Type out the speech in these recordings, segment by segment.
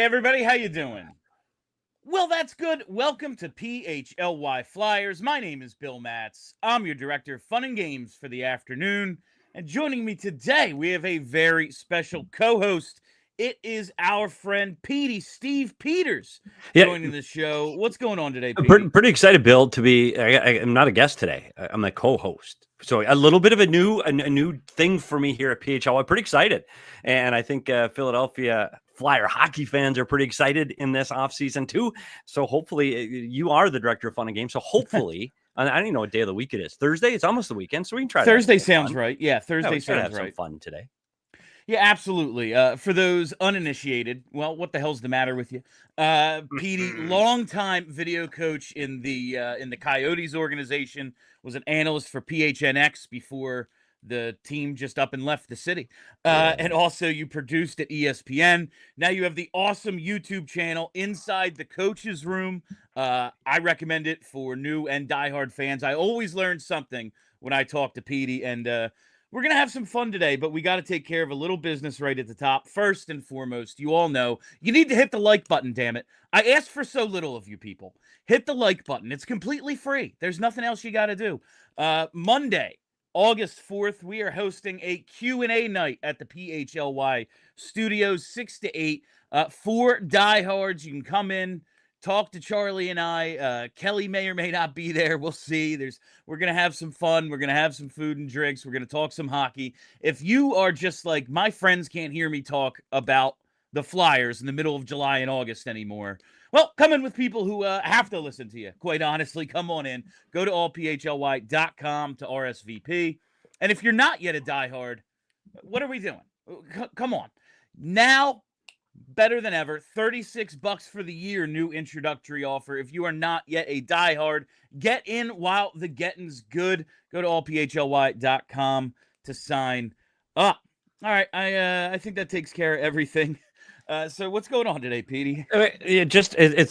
everybody, how you doing? Well, that's good. Welcome to PHLY Flyers. My name is Bill Matz. I'm your director of fun and games for the afternoon. And joining me today, we have a very special co-host. It is our friend Petey, Steve Peters, Yeah, joining the show. What's going on today, Petey? pretty excited, Bill, to be. I'm not a guest today. I'm a co-host, so a little bit of a new thing for me here at PHL. I'm pretty excited, and I think Philadelphia Flyer hockey fans are pretty excited in this offseason too. So hopefully, you are the director of fun and games. So hopefully, I don't even know what day of the week it is. Thursday. It's almost the weekend, so we can try. Thursday sounds fun. right. Yeah, Thursday we sounds have right. some fun today. Yeah, absolutely. For those uninitiated, well, what the hell's the matter with you? Petey, longtime video coach in the Coyotes organization, was an analyst for PHNX before the team just up and left the city. And also you produced at ESPN. Now you have the awesome YouTube channel, Inside the Coach's Room. I recommend it for new and diehard fans. I always learn something when I talk to Petey, and we're going to have some fun today, but we got to take care of a little business right at the top. First and foremost, you all know you need to hit the like button, damn it. I asked for so little of you people. Hit the like button. It's completely free. There's nothing else you got to do. Monday, August 4th, we are hosting a Q&A night at the PHLY studios, 6 to 8. For diehards, you can come in, talk to Charlie and I. Kelly may or may not be there. We'll see. We're going to have some fun. We're going to have some food and drinks. We're going to talk some hockey. If you are just like, my friends can't hear me talk about the Flyers in the middle of July and August anymore, well, come in with people who have to listen to you. Quite honestly, come on in. Go to allphly.com to RSVP. And if you're not yet a diehard, what are we doing? Come on. Now, better than ever, $36 for the year, new introductory offer. If you are not yet a diehard, get in while the getting's good. Go to allphly.com to sign up. All right, I think that takes care of everything. So what's going on today, Petey? It's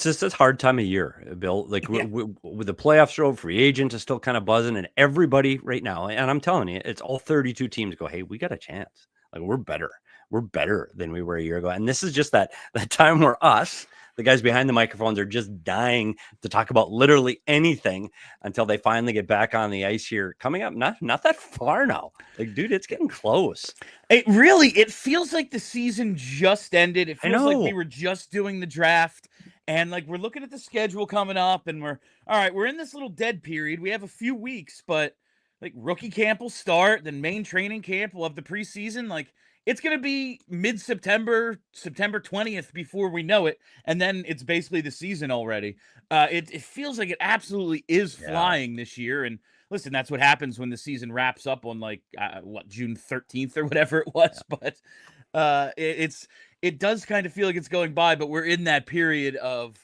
just this hard time of year, Bill. Like with the playoffs are over, free agents is still kind of buzzing, and everybody right now, and I'm telling you, it's all 32 teams go, hey, we got a chance. Like we're better than we were a year ago. And this is just that time where us, the guys behind the microphones, are just dying to talk about literally anything until they finally get back on the ice here. Coming up, not that far now. Like, dude, it's getting close. It feels like the season just ended. It feels like we were just doing the draft. And like we're looking at the schedule coming up, and we're in this little dead period. We have a few weeks, but like rookie camp will start, then main training camp, we'll have the preseason. Like it's going to be mid-September, September 20th before we know it. And then it's basically the season already. It feels like it absolutely is flying this year. And listen, that's what happens when the season wraps up on like, June 13th or whatever it was. Yeah. But it does kind of feel like it's going by, but we're in that period of,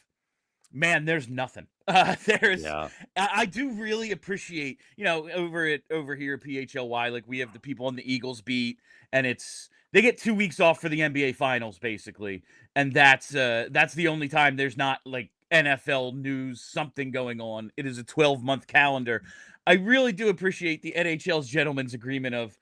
man, there's nothing. I do really appreciate, over here at PHLY, like we have the people on the Eagles beat, and they get 2 weeks off for the NBA finals basically. And that's the only time there's not like NFL news, something going on. It is a 12-month calendar. I really do appreciate the NHL's gentleman's agreement of,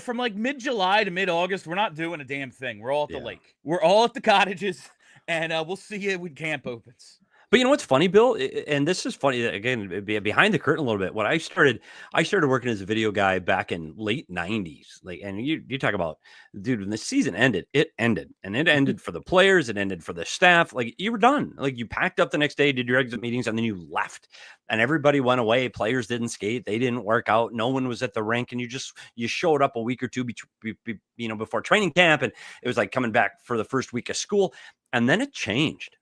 from like mid-July to mid-August, we're not doing a damn thing. We're all at the lake. We're all at the cottages, and we'll see you when camp opens. But you know what's funny, Bill? And this is funny, again, behind the curtain a little bit. When I started working as a video guy back in late 90s. Like, and you talk about, dude, when the season ended, it ended. And it ended for the players, it ended for the staff. Like, you were done. Like, you packed up the next day, did your exit meetings, and then you left. And everybody went away. Players didn't skate. They didn't work out. No one was at the rink. And you showed up a week or two before training camp. And it was like coming back for the first week of school. And then it changed.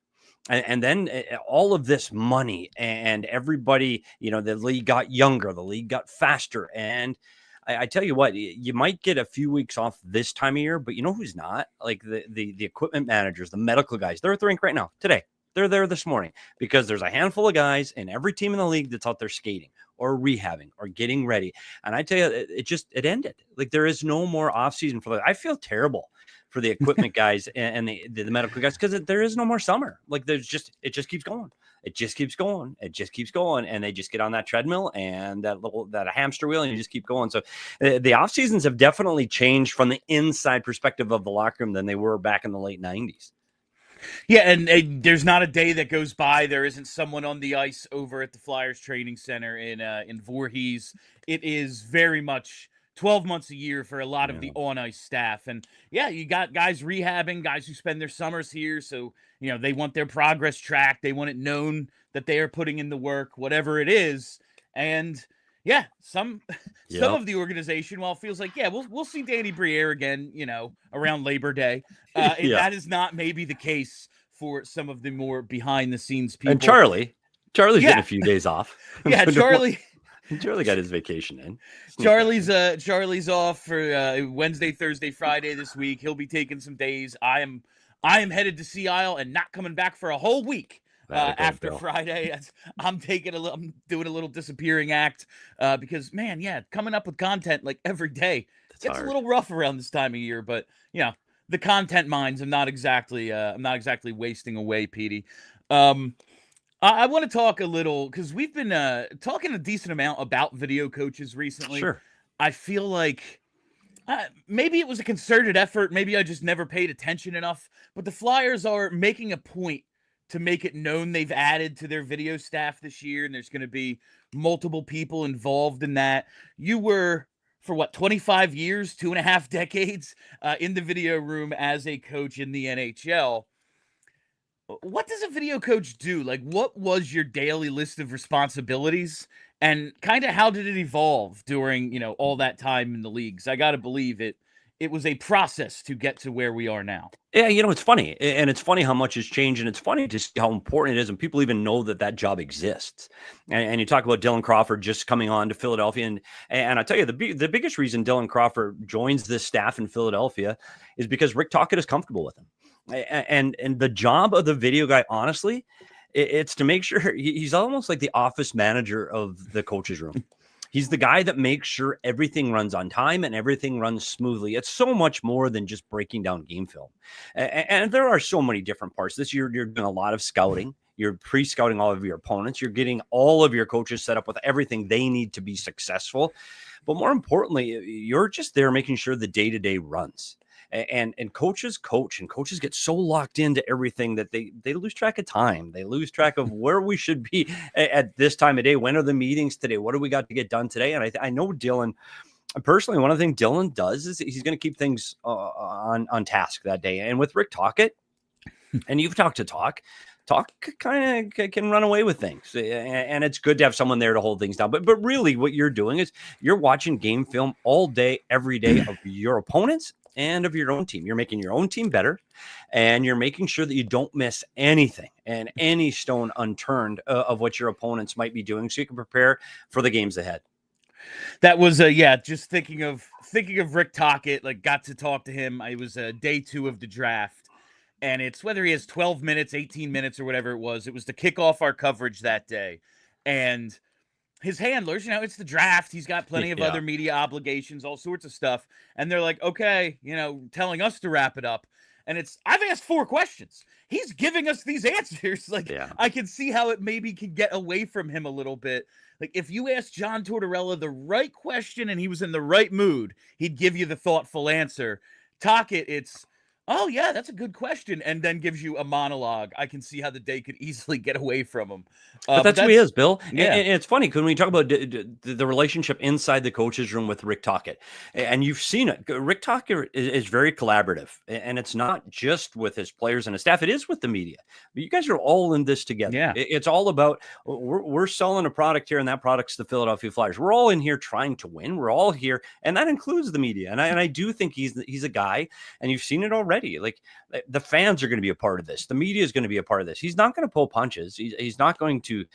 And then all of this money and everybody, the league got younger, the league got faster. And I tell you what, you might get a few weeks off this time of year, but you know who's not? Like the equipment managers, the medical guys. They're at the rink right now, today. They're there this morning because there's a handful of guys in every team in the league that's out there skating or rehabbing or getting ready. And I tell you, it ended. Like there is no more offseason for that. I feel terrible for the equipment guys and the medical guys, because there is no more summer. Like it just keeps going. It just keeps going. It just keeps going. And they just get on that treadmill and that hamster wheel, and you just keep going. So the off seasons have definitely changed from the inside perspective of the locker room than they were back in the late 90s. Yeah, and there's not a day that goes by there isn't someone on the ice over at the Flyers training center in Voorhees. It is very much 12 months a year for a lot of the Yeah. on ice staff. And yeah, you got guys rehabbing, guys who spend their summers here, so they want their progress tracked. They want it known that they are putting in the work, whatever it is. And yeah, some Yep. of the organization, while it feels like, yeah, we'll see Danny Briere again, around Labor Day. Yeah. That is not maybe the case for some of the more behind the scenes And people. Charlie's getting Yeah. a few days off. Yeah, Charlie got his vacation in. Charlie's off for Wednesday, Thursday, Friday this week. He'll be taking some days. I am headed to Sea Isle and not coming back for a whole week. After Bill. Friday, I'm doing a little disappearing act because, man, yeah, coming up with content like every day gets hard. a little rough around this time of year. But the content mines, I'm not exactly wasting away, Petey. I want to talk a little because we've been talking a decent amount about video coaches recently. Sure. I feel like maybe it was a concerted effort. Maybe I just never paid attention enough. But the Flyers are making a point to make it known they've added to their video staff this year, and there's going to be multiple people involved in that. You were, for what, 25 years, 2.5 decades in the video room as a coach in the NHL. What does a video coach do? Like, what was your daily list of responsibilities, and kind of how did it evolve during, all that time in the leagues? I got to believe it was a process to get to where we are now. Yeah, it's funny, and it's funny how much has changed, and it's funny to see how important it is, and people even know that job exists. And you talk about Dylan Crawford just coming on to Philadelphia, and I tell you, the biggest reason Dylan Crawford joins this staff in Philadelphia is because Rick Tocchet is comfortable with him, and the job of the video guy, honestly, it's to make sure he's almost like the office manager of the coach's room. He's the guy that makes sure everything runs on time and everything runs smoothly. It's so much more than just breaking down game film. And there are so many different parts. This year, you're doing a lot of scouting. You're pre-scouting all of your opponents. You're getting all of your coaches set up with everything they need to be successful. But more importantly, you're just there making sure the day-to-day runs. And coaches coach, and coaches get so locked into everything that they lose track of time. They lose track of where we should be at this time of day. When are the meetings today? What do we got to get done today? And I know Dylan, personally, one of the things Dylan does is he's going to keep things on task that day. And with Rick Tocchet, and you've talked to Tocc kind of can run away with things, and it's good to have someone there to hold things down. But really, what you're doing is you're watching game film all day, every day of your opponents and of your own team. You're making your own team better, and you're making sure that you don't miss anything and any stone unturned of what your opponents might be doing, so you can prepare for the games ahead. That was just thinking of Rick Tocchet. Like, got to talk to him. It was day 2 of the draft, and it's whether he has 12 minutes, 18 minutes, or whatever it was to kick off our coverage that day. And his handlers, it's the draft. He's got plenty of other media obligations, all sorts of stuff. And they're like, okay, telling us to wrap it up. And I've asked 4 questions. He's giving us these answers. Like, I can see how it maybe can get away from him a little bit. Like, if you asked John Tortorella the right question and he was in the right mood, he'd give you the thoughtful answer. Tocchet, it's, oh, yeah, that's a good question, and then gives you a monologue. I can see how the day could easily get away from him. But that's who he is, Bill. Yeah. And it's funny because when we talk about the relationship inside the coach's room with Rick Tocchet, and you've seen it, Rick Tocchet is very collaborative, and it's not just with his players and his staff. It is with the media. But you guys are all in this together. Yeah. It's all about, we're selling a product here, and that product's the Philadelphia Flyers. We're all in here trying to win. We're all here, and that includes the media. And I do think he's a guy, and you've seen it already. Like, the fans are going to be a part of this. The media is going to be a part of this. He's not going to pull punches. He's not going to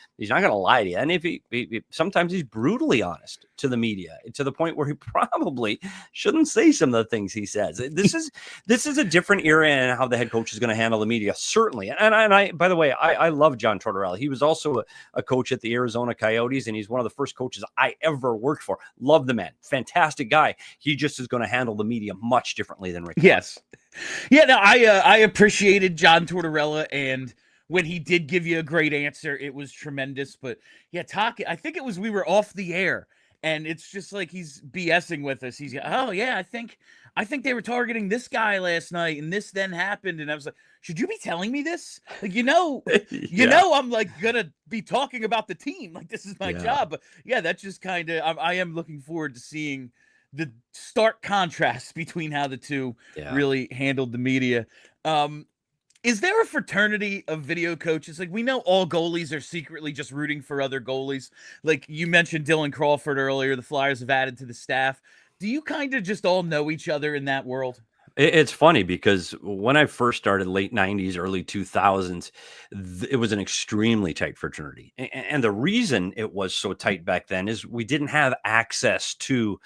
lie to you. And if he sometimes he's brutally honest to the media, to the point where he probably shouldn't say some of the things he says. This is a different era in how the head coach is going to handle the media, certainly. And I by the way, I love John Tortorella. He was also a coach at the Arizona Coyotes, and he's one of the first coaches I ever worked for. Love the man. Fantastic guy. He just is going to handle the media much differently than Rick. Yes. Yeah, no, I appreciated John Tortorella, and when he did give you a great answer, it was tremendous. But yeah, Tocc, I think it was we were off the air, and it's just like he's BSing with us. He's, oh yeah, I think they were targeting this guy last night, and this then happened, and I was like, should you be telling me this? Like, Yeah. I'm like gonna be talking about the team, like this is my Yeah. job. But yeah, that's just kind of, I am looking forward to seeing the stark contrast between how the two Yeah. really handled the media. Um, is there a fraternity of video coaches? Like, we know all goalies are secretly just rooting for other goalies. Like you mentioned Dylan Crawford earlier, the Flyers have added to the staff. Do you kind of just all know each other in that world? It's funny because when I first started, late 90s, early 2000s, it was an extremely tight fraternity. And the reason it was so tight back then is we didn't have access to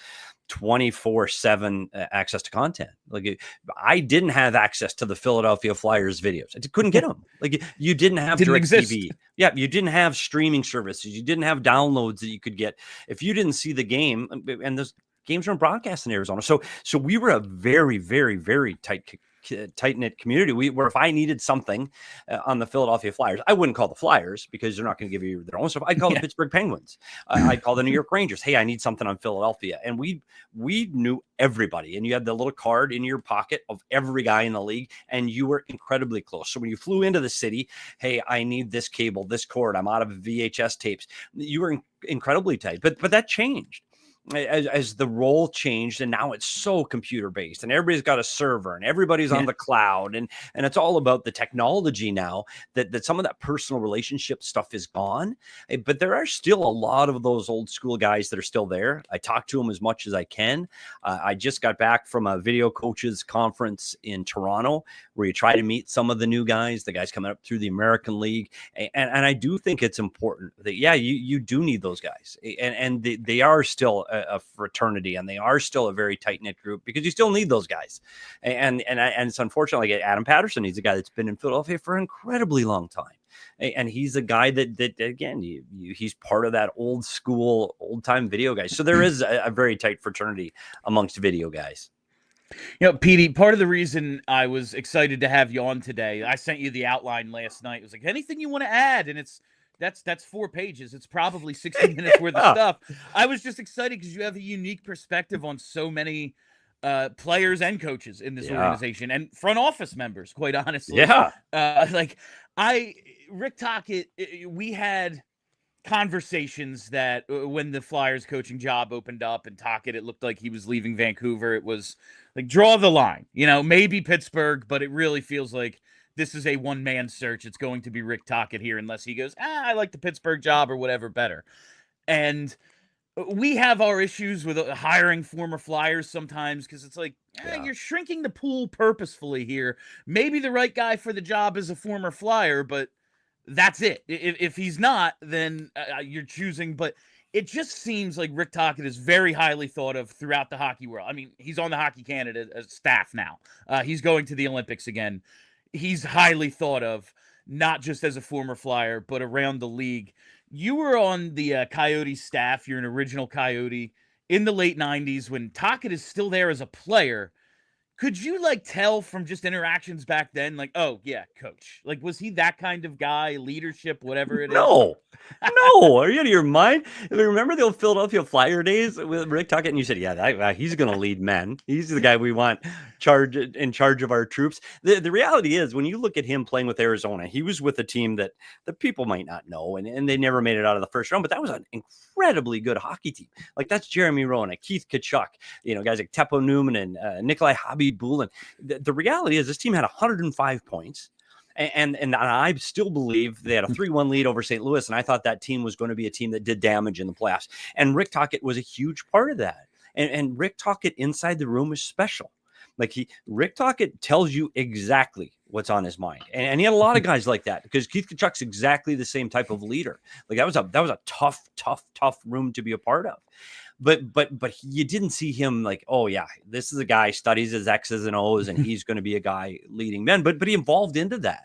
24/7 access to content. I didn't have access to the Philadelphia Flyers videos. I couldn't get them. Like, you didn't have Didn't direct exist. TV. Yeah, you didn't have streaming services. You didn't have downloads that you could get if you didn't see the game. And those games weren't broadcast in Arizona, so we were a very, very, very tight knit community. Where if I needed something on the Philadelphia Flyers, I wouldn't call the Flyers because they're not going to give you their own stuff. I'd call the Pittsburgh Penguins. I'd call the New York Rangers. Hey, I need something on Philadelphia, and we knew everybody. And you had the little card in your pocket of every guy in the league, and you were incredibly close. So when you flew into the city, hey, I need this cable, this cord. I'm out of VHS tapes. You were incredibly tight, but that changed. As the role changed, and now it's so computer based, and everybody's got a server, and everybody's on the cloud, and it's all about the technology now, that some of that personal relationship stuff is gone. But there are still a lot of those old school guys that are still there. I talk to them as much as I can. I just got back from a video coaches conference in Toronto where you try to meet some of the new guys, the guys coming up through the American League, and I do think it's important that you do need those guys, and they are still a fraternity, and they are still a very tight-knit group because you still need those guys. And it's unfortunate, like Adam Patterson, he's a guy that's been in Philadelphia for an incredibly long time. And he's a guy that again, he's part of that old school, old time video guys. So there is a very tight fraternity amongst video guys. Petey, part of the reason I was excited to have you on today, I sent you the outline last night. It was like, anything you want to add? And that's 4 pages. It's probably 60 minutes worth of stuff. I was just excited because you have a unique perspective on so many players and coaches in this organization, and front office members, quite honestly. Rick Tocchet, we had conversations that when the Flyers coaching job opened up and Tocchet, it looked like he was leaving Vancouver. It was like, draw the line, maybe Pittsburgh, but it really feels like this is a one-man search. It's going to be Rick Tocchet here unless he goes, I like the Pittsburgh job or whatever better. And we have our issues with hiring former Flyers sometimes because it's like, you're shrinking the pool purposefully here. Maybe the right guy for the job is a former Flyer, but that's it. If he's not, then you're choosing. But it just seems like Rick Tocchet is very highly thought of throughout the hockey world. I mean, he's on the Hockey Canada staff now. He's going to the Olympics again. He's highly thought of, not just as a former Flyer, but around the league. You were on the Coyotes staff. You're an original Coyote in the late 90s when Tocchet is still there as a player. Could you tell from just interactions back then, oh yeah, coach? Was he that kind of guy, leadership, whatever it is? No, are you out of your mind? Remember the old Philadelphia Flyer days with Rick Tocchet? And you said, he's going to lead men. He's the guy we want in charge of our troops. The reality is, when you look at him playing with Arizona, he was with a team that people might not know, and they never made it out of the first round, but that was an incredibly good hockey team. Like, that's Jeremy Roenick, Keith Tkachuk, guys like Teppo Newman and Nikolai Habib-Bulin. The reality is, this team had 105 points. And I still believe they had a 3-1 lead over St. Louis, and I thought that team was going to be a team that did damage in the playoffs. And Rick Tocchet was a huge part of that. And Rick Tocchet inside the room is special. Rick Tocchet tells you exactly what's on his mind, and he had a lot of guys like that because Keith Tkachuk's exactly the same type of leader. That was a tough room to be a part of. But you didn't see him this is a guy studies his X's and O's and he's going to be a guy leading men. But he evolved into that.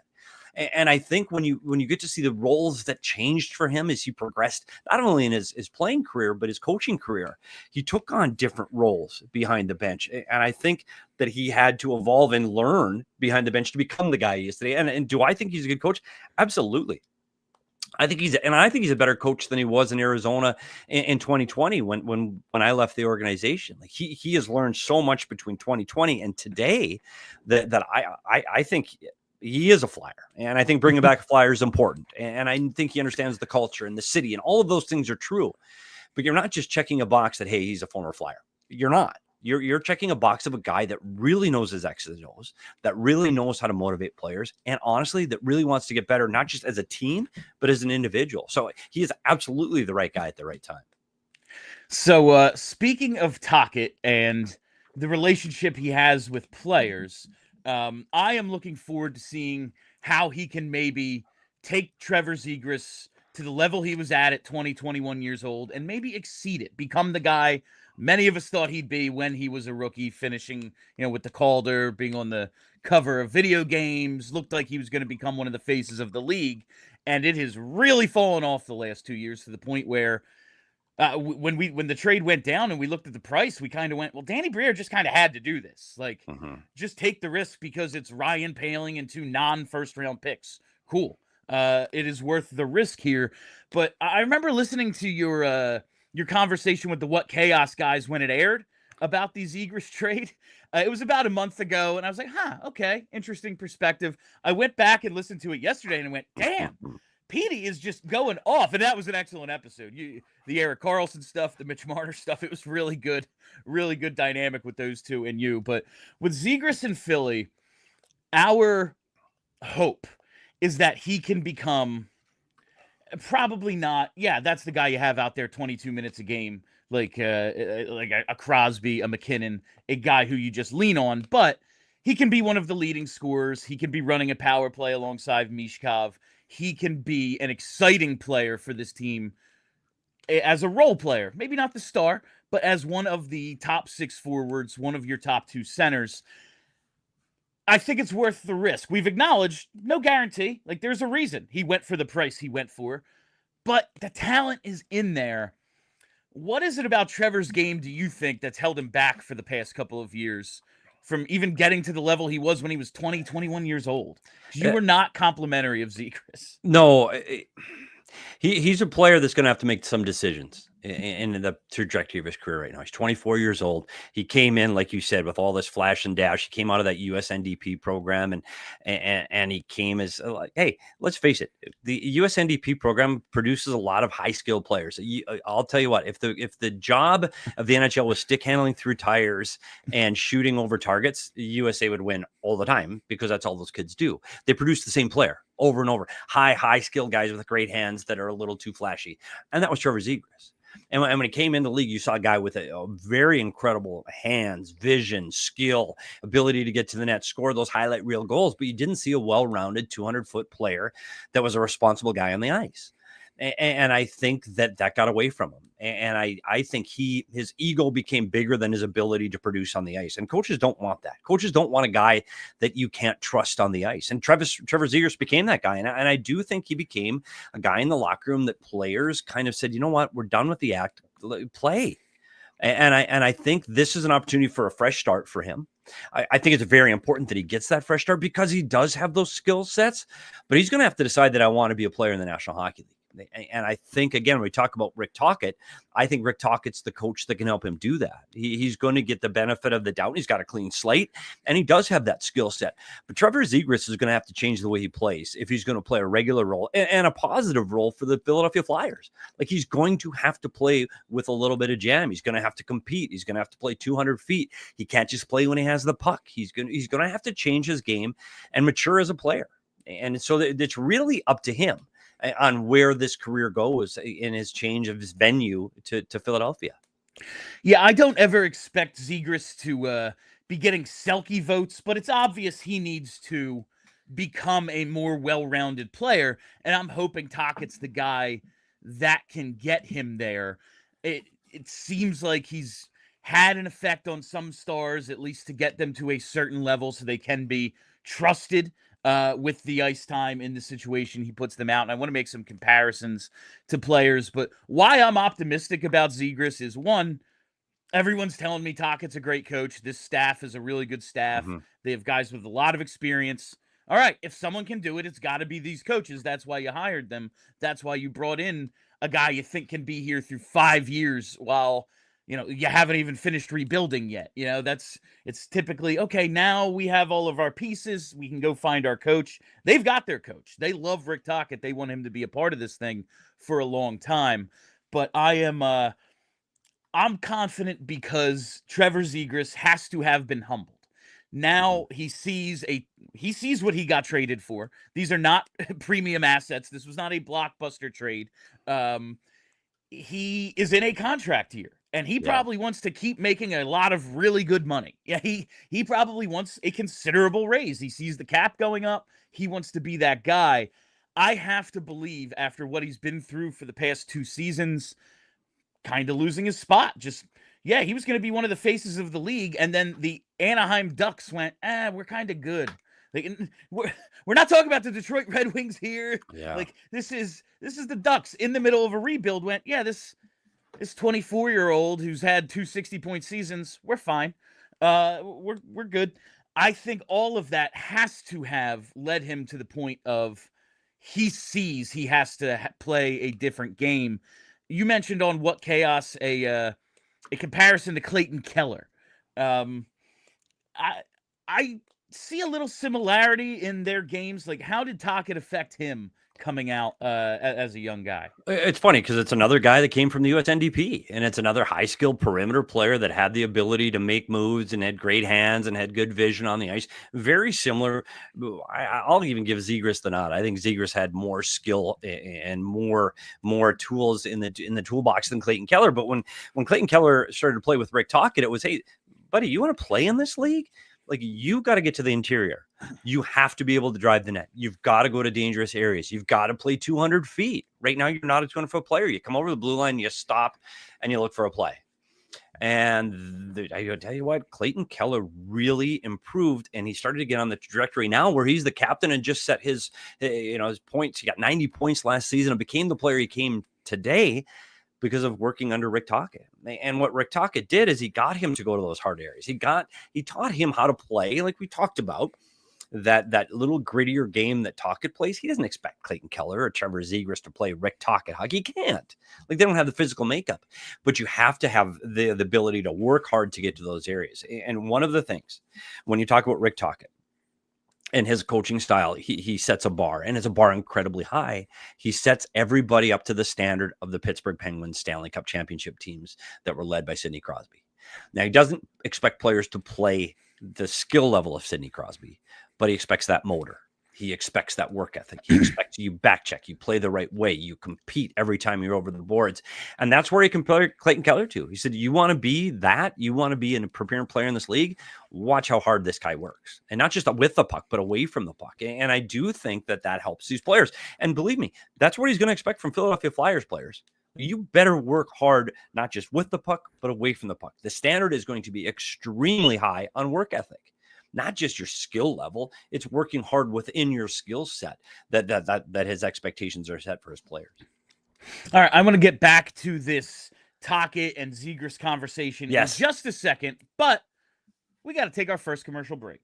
And I think when you get to see the roles that changed for him as he progressed, not only in his playing career, but his coaching career, he took on different roles behind the bench. And I think that he had to evolve and learn behind the bench to become the guy he is today. And do I think he's a good coach? Absolutely. I think he's a better coach than he was in Arizona in 2020 when I left the organization. Like he has learned so much between 2020 and today that I think he is a Flyer, and I think bringing back a Flyer is important, and I think he understands the culture and the city, and all of those things are true. But you're not just checking a box that, hey, he's a former Flyer. You're not. You're checking a box of a guy that really knows his X's and O's, that really knows how to motivate players, and honestly, that really wants to get better, not just as a team, but as an individual. So he is absolutely the right guy at the right time. So speaking of Tocchet and the relationship he has with players, I am looking forward to seeing how he can maybe take Trevor Zegras to the level he was at 20, 21 years old and maybe exceed it, become the guy many of us thought he'd be when he was a rookie, finishing, with the Calder, being on the cover of video games, looked like he was going to become one of the faces of the league. And it has really fallen off the last 2 years to the point where when the trade went down and we looked at the price, we kind of went, well, Danny Briere just kind of had to do this. Like, just take the risk because it's Ryan Poehling and 2 non-first round picks. Cool. It is worth the risk here. But I remember listening to your conversation with the What Chaos guys when it aired about the Zegras trade. It was about a month ago, and I was like, okay, interesting perspective. I went back and listened to it yesterday, and I went, damn, Petey is just going off. And that was an excellent episode. The Erik Karlsson stuff, the Mitch Marner stuff, it was really good dynamic with those two and you. But with Zegras and Philly, our hope is that he can become probably not. Yeah, that's the guy you have out there 22 minutes a game, like a Crosby, a McKinnon, a guy who you just lean on. But he can be one of the leading scorers. He can be running a power play alongside Michkov. He can be an exciting player for this team as a role player. Maybe not the star, but as one of the top 6 forwards, one of your top 2 centers. I think it's worth the risk. We've acknowledged no guarantee. Like, there's a reason he went for the price he went for, but the talent is in there. What is it about Trevor's game, do you think, that's held him back for the past couple of years from even getting to the level he was when he was 20, 21 years old? You were not complimentary of Zegras. No, he's a player that's going to have to make some decisions in the trajectory of his career right now. He's 24 years old. He came in, like you said, with all this flash and dash. He came out of that USNDP program, and he came as like, hey, let's face it, the USNDP program produces a lot of high skilled players. I'll tell you what, if the job of the NHL was stick handling through tires and shooting over targets, the USA would win all the time because that's all those kids do. They produce the same player over and over. High skilled guys with great hands that are a little too flashy. And that was Trevor Zegras. And when he came in the league, you saw a guy with a very incredible hands, vision, skill, ability to get to the net, score those highlight reel goals. But you didn't see a well-rounded 200-foot player that was a responsible guy on the ice. And I think that got away from him. And I think his ego became bigger than his ability to produce on the ice. And coaches don't want that. Coaches don't want a guy that you can't trust on the ice. And Trevor Zegras became that guy. And I do think he became a guy in the locker room that players kind of said, you know what, we're done with the act, play. And I think this is an opportunity for a fresh start for him. I think it's very important that he gets that fresh start because he does have those skill sets, but he's going to have to decide that I want to be a player in the National Hockey League. And I think, again, when we talk about Rick Tocchet, I think Rick Tocchet's the coach that can help him do that. He's going to get the benefit of the doubt. He's got a clean slate, and he does have that skill set. But Trevor Zegras is going to have to change the way he plays if he's going to play a regular role and a positive role for the Philadelphia Flyers. Like, he's going to have to play with a little bit of jam. He's going to have to compete. He's going to have to play 200 feet. He can't just play when he has the puck. He's going to have to change his game and mature as a player. And so it's really up to him on where this career goes in his change of his venue to Philadelphia. Yeah, I don't ever expect Zegras to be getting Selke votes, but it's obvious he needs to become a more well-rounded player, and I'm hoping Tocchet's the guy that can get him there. It seems like he's had an effect on some stars, at least to get them to a certain level so they can be trusted with the ice time in the situation he puts them out. And I want to make some comparisons to players, but why I'm optimistic about Zegras is, one, everyone's telling me Tocchet's a great coach. This staff is a really good staff. They have guys with a lot of experience. all right, if someone can do it, it's got to be these coaches. That's why you hired them. That's why you brought in a guy you think can be here through 5 years while, you haven't even finished rebuilding yet. It's typically, okay, now we have all of our pieces. We can go find our coach. They've got their coach. They love Rick Tocchet. They want him to be a part of this thing for a long time. But I'm confident because Trevor Zegras has to have been humbled. Now he sees what he got traded for. These are not premium assets. This was not a blockbuster trade. He is in a contract year, and he probably wants to keep making a lot of really good money. Yeah, he probably wants a considerable raise. He sees the cap going up. He wants to be that guy. I have to believe after what he's been through for the past 2 seasons, kind of losing his spot. He was going to be one of the faces of the league, and then the Anaheim Ducks went, we're kind of good. We're not talking about the Detroit Red Wings here. Yeah. Like this is the Ducks in the middle of a rebuild. Went, this 24-year-old who's had 2 60-point seasons, we're fine. We're good. I think all of that has to have led him to the point of he sees he has to play a different game. You mentioned on What Chaos a comparison to Clayton Keller. I see a little similarity in their games. Like, how did Tocchet affect him coming out as a young guy? It's funny because it's another guy that came from the USNDP, and it's another high-skilled perimeter player that had the ability to make moves and had great hands and had good vision on the ice. Very similar. I'll even give Zegras the nod. I think Zegras had more skill and more tools in the toolbox than Clayton Keller. But when Clayton Keller started to play with Rick Tocchet, it was, hey, buddy, you want to play in this league? Like, you got to get to the interior. You have to be able to drive the net. You've got to go to dangerous areas. You've got to play 200 feet. Right now, you're not a 200-foot player. You come over the blue line, you stop, and you look for a play. And I tell you what, Clayton Keller really improved, and he started to get on the trajectory now where he's the captain and just set his points. He got 90 points last season and became the player he came today because of working under Rick Tocchet. And what Rick Tocchet did is he got him to go to those hard areas. He taught him how to play, like we talked about, that little grittier game that Tocchet plays. He doesn't expect Clayton Keller or Trevor Zegras to play Rick Tocchet hockey. He can't. Like, they don't have the physical makeup. But you have to have the ability to work hard to get to those areas. And one of the things, when you talk about Rick Tocchet, and his coaching style, he sets a bar, and it's a bar incredibly high. He sets everybody up to the standard of the Pittsburgh Penguins Stanley Cup championship teams that were led by Sidney Crosby. Now, he doesn't expect players to play the skill level of Sidney Crosby, but he expects that motor. He expects that work ethic. He expects you back check. You play the right way. You compete every time you're over the boards. And that's where he compared Clayton Keller to. He said, you want to be that? You want to be a preparing player in this league? Watch how hard this guy works. And not just with the puck, but away from the puck. And I do think that helps these players. And believe me, that's what he's going to expect from Philadelphia Flyers players. You better work hard, not just with the puck, but away from the puck. The standard is going to be extremely high on work ethic. Not just your skill level, it's working hard within your skill set that his expectations are set for his players. All right, I want to get back to this Tocchet and Zegras conversation in just a second, but we got to take our first commercial break.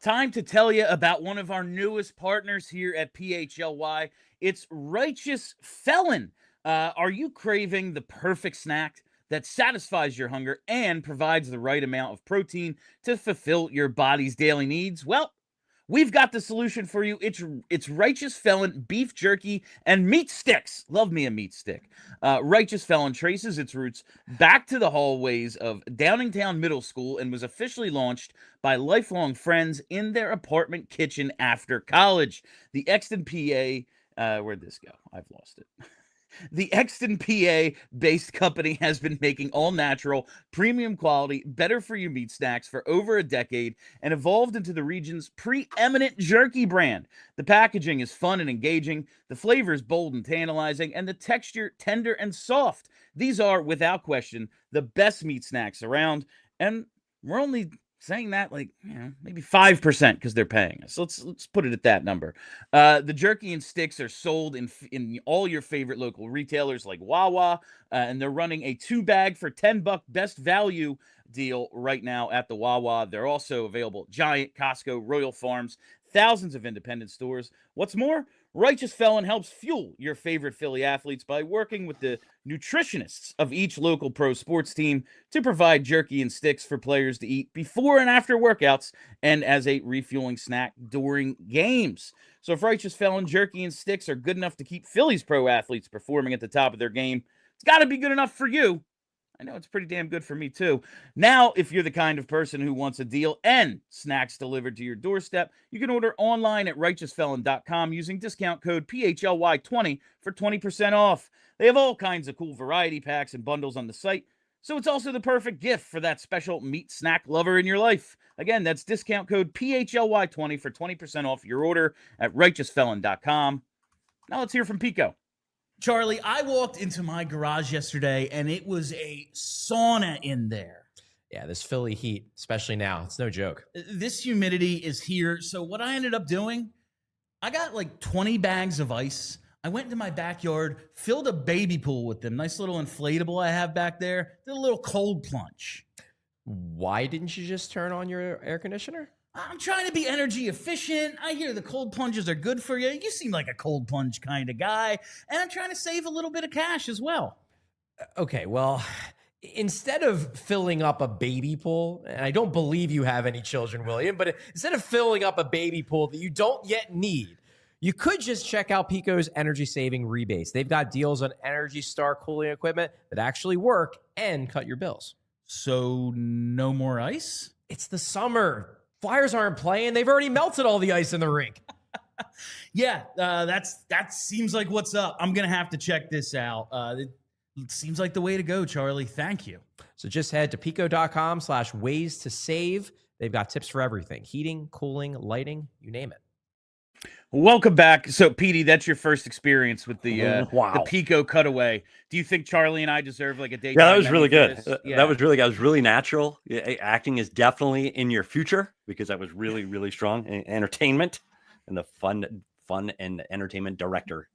Time to tell you about one of our newest partners here at PHLY. It's Righteous Felon. Are you craving the perfect snack that satisfies your hunger and provides the right amount of protein to fulfill your body's daily needs? Well, we've got the solution for you. It's Righteous Felon beef jerky and meat sticks. Love me a meat stick. Righteous Felon traces its roots back to the hallways of Downingtown Middle School and was officially launched by lifelong friends in their apartment kitchen after college. The Exton, PA, where'd this go? I've lost it. The Exton, PA-based company has been making all-natural, premium quality, better-for-you meat snacks for over a decade and evolved into the region's preeminent jerky brand. The packaging is fun and engaging, the flavor is bold and tantalizing, and the texture tender and soft. These are, without question, the best meat snacks around, and we're only saying that maybe 5% because they're paying us. Let's put it at that number. The jerky and sticks are sold in all your favorite local retailers like Wawa, and they're running a 2-bag for $10 best value deal right now at the Wawa. They're also available at Giant, Costco, Royal Farms, thousands of independent stores. What's more, Righteous Felon helps fuel your favorite Philly athletes by working with the nutritionists of each local pro sports team to provide jerky and sticks for players to eat before and after workouts and as a refueling snack during games. So if Righteous Felon jerky and sticks are good enough to keep Philly's pro athletes performing at the top of their game, it's got to be good enough for you. I know it's pretty damn good for me too. Now, if you're the kind of person who wants a deal and snacks delivered to your doorstep, you can order online at righteousfelon.com using discount code PHLY20 for 20% off. They have all kinds of cool variety packs and bundles on the site, so it's also the perfect gift for that special meat snack lover in your life. Again, that's discount code PHLY20 for 20% off your order at righteousfelon.com. Now let's hear from Pico. Charlie, I walked into my garage yesterday and it was a sauna in there. Yeah, this Philly heat, especially now, it's no joke. This humidity is here. So what I ended up doing, I got like 20 bags of ice. I went into my backyard, filled a baby pool with them. Nice little inflatable I have back there. Did a little cold plunge. Why didn't you just turn on your air conditioner? I'm trying to be energy efficient. I hear the cold plunges are good for you. You seem like a cold plunge kind of guy. And I'm trying to save a little bit of cash as well. Okay, well, instead of filling up a baby pool, and I don't believe you have any children, William, but instead of filling up a baby pool that you don't yet need, you could just check out Pico's energy saving rebates. They've got deals on Energy Star cooling equipment that actually work and cut your bills. So no more ice? It's the summer. Flyers aren't playing. They've already melted all the ice in the rink. Yeah, that seems like what's up. I'm going to have to check this out. It seems like the way to go, Charlie. Thank you. So just head to pico.com/ways to save. They've got tips for everything. Heating, cooling, lighting, you name it. Welcome back. So, Petey, that's your first experience with the Wow. the Pico cutaway. Do you think Charlie and I deserve like a date? Yeah, that was really good. Yeah. That was really good. That was really natural. Acting is definitely in your future because that was really, really strong. Entertainment and the fun and entertainment director,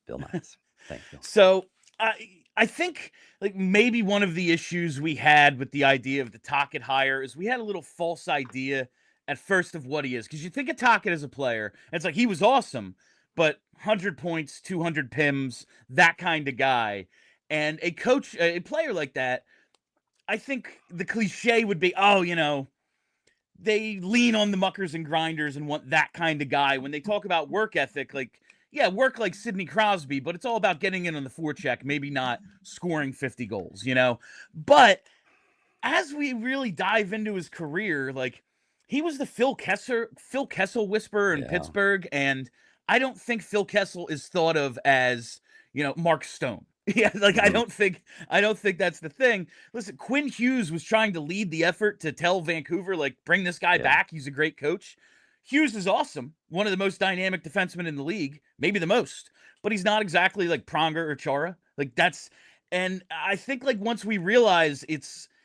Bill Miles. Thank you. So, I think like maybe one of the issues we had with the idea of the Tocchet hire is we had a little false idea at first of what he is, because you think of Tocchet as a player, and it's like he was awesome, but 100 points, 200 PIMs, that kind of guy. And a coach, a player like that, I think the cliche would be, oh, you know, they lean on the muckers and grinders and want that kind of guy. When they talk about work ethic, like, yeah, work like Sidney Crosby, but it's all about getting in on the forecheck, maybe not scoring 50 goals, you know? But as we really dive into his career, like, he was the Phil Kessel whisperer in Pittsburgh, and I don't think Phil Kessel is thought of as, you know, Mark Stone. Yeah, like I don't think that's the thing. Listen, Quinn Hughes was trying to lead the effort to tell Vancouver, like, bring this guy back. He's a great coach. Hughes is awesome, one of the most dynamic defensemen in the league, maybe the most, but he's not exactly like Pronger or Chara. Like and I think like once we realize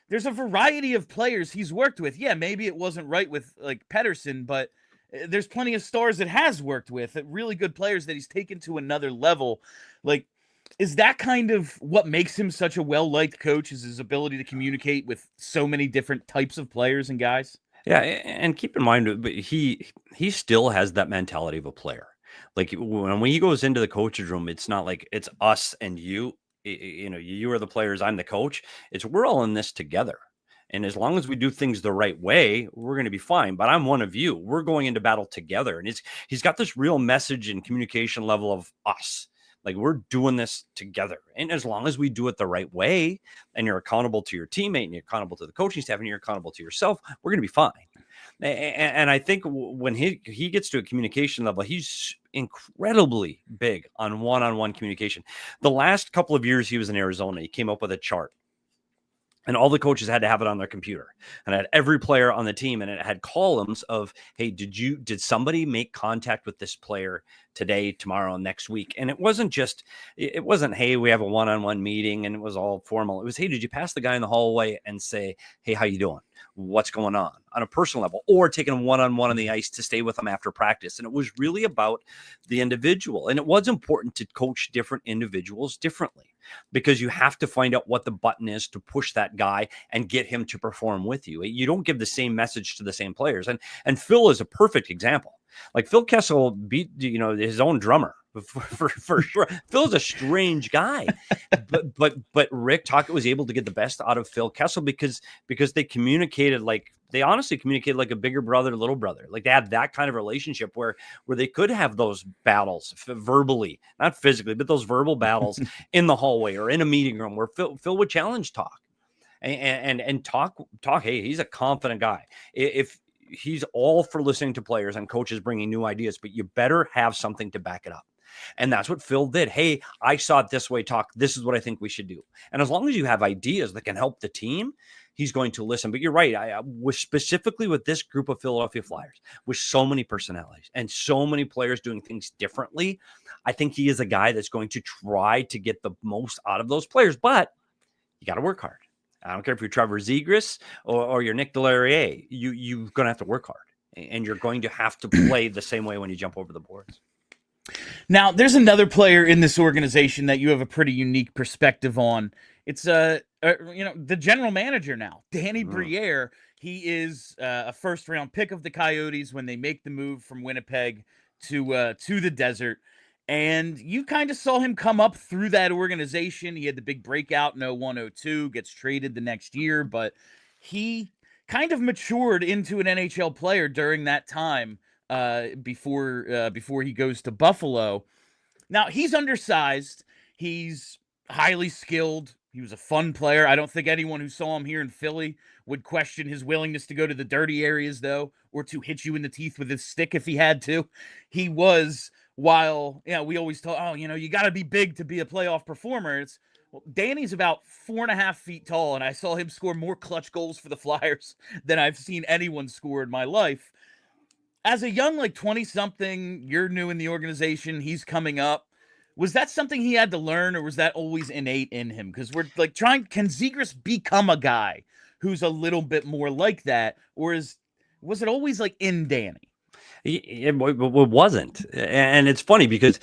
there's a variety of players he's worked with. Yeah, maybe it wasn't right with like Pedersen, but there's plenty of stars that has worked with, really good players that he's taken to another level. Like, is that kind of what makes him such a well-liked coach, is his ability to communicate with so many different types of players and guys? Yeah, and keep in mind, but he still has that mentality of a player. Like when he goes into the coach's room, it's not like it's us and you. You know, you are the players, I'm the coach. It's we're all in this together. And as long as we do things the right way, we're going to be fine. But I'm one of you. We're going into battle together. And he's got this real message and communication level of us. Like we're doing this together. And as long as we do it the right way, and you're accountable to your teammate, and you're accountable to the coaching staff, and you're accountable to yourself, we're going to be fine. And I think when he gets to a communication level, he's incredibly big on one-on-one communication. The last couple of years he was in Arizona, he came up with a chart. And all the coaches had to have it on their computer, and I had every player on the team, and it had columns of, hey, did somebody make contact with this player today, tomorrow, next week? And it wasn't, hey, we have a one-on-one meeting and it was all formal. It was, hey, did you pass the guy in the hallway and say, hey, how you doing? what's going on a personal level, or taking them one-on-one on the ice to stay with them after practice. And it was really about the individual. And it was important to coach different individuals differently, because you have to find out what the button is to push that guy and get him to perform with you. You don't give the same message to the same players. And Phil is a perfect example. Like, Phil Kessel beat, his own drummer for sure. Phil's a strange guy, but Rick Tocchet was able to get the best out of Phil Kessel because they communicated they honestly communicated like a bigger brother, little brother. Like, they had that kind of relationship where they could have those battles verbally, not physically, but those verbal battles in the hallway or in a meeting room where Phil would challenge Tocc and Tocc. Hey, he's a confident guy. If he's all for listening to players and coaches bringing new ideas, but you better have something to back it up. And that's what Phil did. Hey, I saw it this way, Tocc. This is what I think we should do. And as long as you have ideas that can help the team, he's going to listen. But you're right. I was specifically with this group of Philadelphia Flyers, with so many personalities and so many players doing things differently, I think he is a guy that's going to try to get the most out of those players. But you got to work hard. I don't care if you're Trevor Zegras or you're Nick Delarier. You're going to have to work hard, and you're going to have to play the same way when you jump over the boards. Now, there's another player in this organization that you have a pretty unique perspective on. It's the general manager now, Danny Briere. He is a first-round pick of the Coyotes when they make the move from Winnipeg to the desert. And you kind of saw him come up through that organization. He had the big breakout in 01-02, gets traded the next year, but he kind of matured into an NHL player during that time before he goes to Buffalo. Now, he's undersized. He's highly skilled. He was a fun player. I don't think anyone who saw him here in Philly would question his willingness to go to the dirty areas, though, or to hit you in the teeth with his stick if he had to. He was... While, we always talk, you got to be big to be a playoff performer. Danny's about 4.5 feet tall, and I saw him score more clutch goals for the Flyers than I've seen anyone score in my life. As a young, 20-something, you're new in the organization, he's coming up. Was that something he had to learn, or was that always innate in him? Because we're can Zegras become a guy who's a little bit more like that, or was it always in Danny? It wasn't. And it's funny because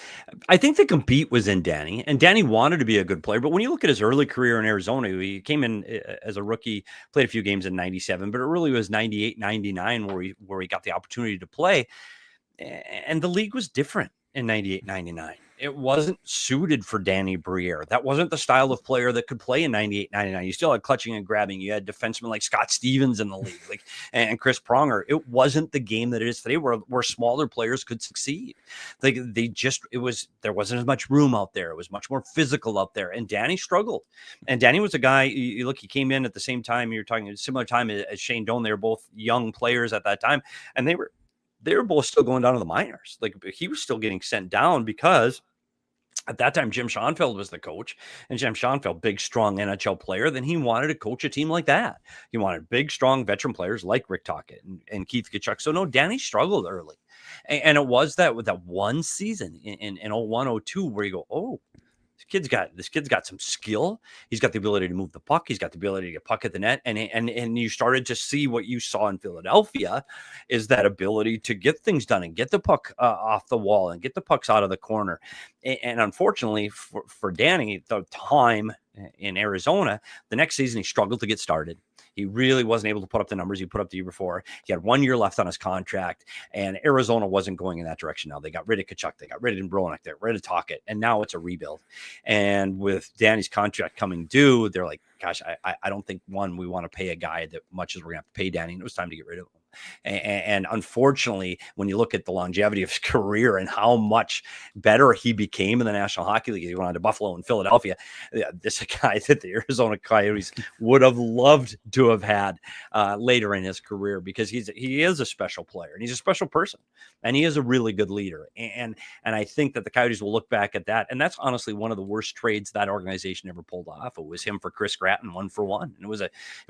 I think the compete was in Danny, and Danny wanted to be a good player. But when you look at his early career in Arizona, he came in as a rookie, played a few games in 97, but it really was 98, 99 where he got the opportunity to play. And the league was different in 98, 99. It wasn't suited for Danny Briere. That wasn't the style of player that could play in 98, 99. You still had clutching and grabbing. You had defensemen like Scott Stevens in the league, and Chris Pronger. It wasn't the game that it is today, where smaller players could succeed. There wasn't as much room out there. It was much more physical out there, and Danny struggled. And Danny was a guy. He came in at the same time. You're talking a similar time as Shane Doan. They were both young players at that time, and they were both still going down to the minors. He was still getting sent down because at that time, Jim Schoenfeld was the coach, and Jim Schoenfeld, big, strong NHL player. Then he wanted to coach a team like that. He wanted big, strong veteran players like Rick Tocchet and Keith Tkachuk. So no, Danny struggled early. And it was that with that one season in 01-02 where you go, oh, this kid's got some skill. He's got the ability to move the puck. He's got the ability to get puck at the net. And you started to see what you saw in Philadelphia is that ability to get things done and get the puck off the wall and get the pucks out of the corner. And unfortunately for Danny, the time in Arizona, the next season he struggled to get started. He really wasn't able to put up the numbers he put up the year before. He had 1 year left on his contract, and Arizona wasn't going in that direction now. They got rid of Tkachuk. They got rid of Bronek. They got rid of Tocchet, and now it's a rebuild. And with Danny's contract coming due, they're like, gosh, I don't think, we want to pay a guy that much as we're going to have to pay Danny, and it was time to get rid of him. And unfortunately, when you look at the longevity of his career and how much better he became in the National Hockey League, he went on to Buffalo and Philadelphia. This is a guy that the Arizona Coyotes would have loved to have had later in his career, because he is a special player and he's a special person and he is a really good leader. And I think that the Coyotes will look back at that. And that's honestly one of the worst trades that organization ever pulled off. It was him for Chris Gratton 1-for-1. And it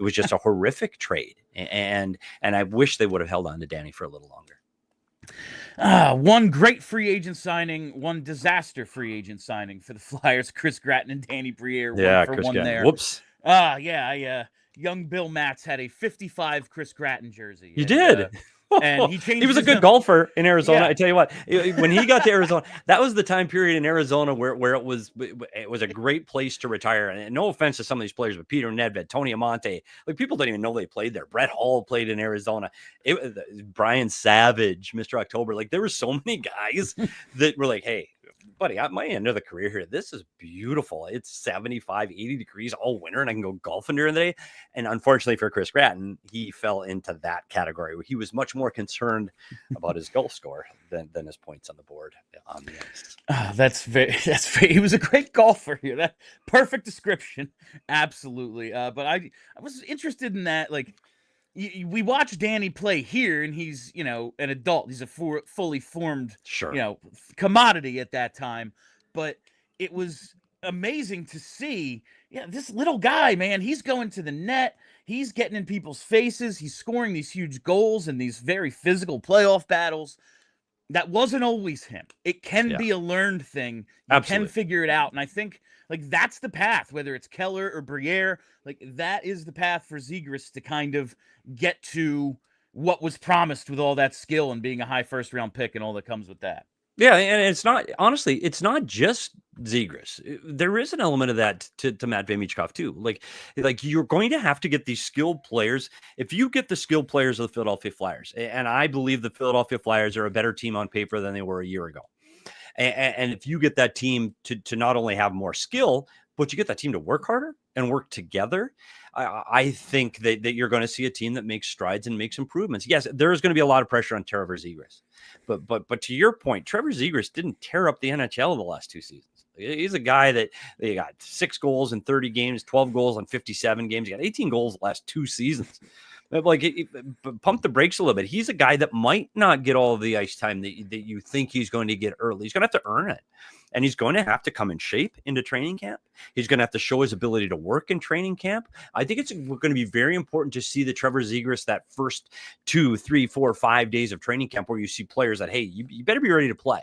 was just a horrific trade. And I wish they would have held on to Danny for a little longer. One great free agent signing, one disaster free agent signing for the Flyers. Chris Gratton and Danny Briere. Yeah, 1-for-1 Chris Gratton. there. Whoops. Yeah. young Bill Matz had a 55 Chris Gratton jersey. You And, did. and he changed. He was a his good golfer in Arizona. Yeah. I tell you what, when he got to Arizona, that was the time period in Arizona where it was a great place to retire. And no offense to some of these players, but Peter Nedved, Tony Amonte, like people didn't even know they played there. Brett Hall played in Arizona. Brian Savage, Mr. October. Like there were so many guys that were like, hey, buddy, at my end of the career here, this is beautiful. It's 75, 80 degrees all winter, and I can go golfing during the day. And unfortunately for Chris Gratton, he fell into that category where he was much more concerned about his golf score than his points on the board on the ice. That's very. He was a great golfer here. That perfect description. Absolutely. But I was interested in that. Like, we watch Danny play here, and he's, an adult. He's a fully formed, Sure. Commodity at that time. But it was amazing to see, this little guy, man, he's going to the net. He's getting in people's faces. He's scoring these huge goals in these very physical playoff battles. That wasn't always him. It can be a learned thing. You Absolutely. can figure it out. And I think, that's the path, whether it's Keller or Briere, that is the path for Zegras to kind of get to what was promised with all that skill and being a high first round pick and all that comes with that. Yeah, and it's not, honestly, it's not just Zegras. There is an element of that to Matvei Michkov too. Like you're going to have to get these skilled players. If you get the skilled players of the Philadelphia Flyers, and I believe the Philadelphia Flyers are a better team on paper than they were a year ago. And if you get that team to not only have more skill, but you get that team to work harder and work together, I think that you're going to see a team that makes strides and makes improvements. Yes, there is going to be a lot of pressure on Trevor Zegras. But to your point, Trevor Zegras didn't tear up the NHL in the last 2 seasons. He's a guy that he got 6 goals in 30 games, 12 goals in 57 games. He got 18 goals the last 2 seasons. Pump the brakes a little bit. He's a guy that might not get all of the ice time that you think he's going to get early. He's going to have to earn it. And he's going to have to come in shape into training camp. He's going to have to show his ability to work in training camp. I think it's going to be very important to see the Trevor Zegras that first 2, 3, 4, 5 days of training camp where you see players that, hey, you better be ready to play.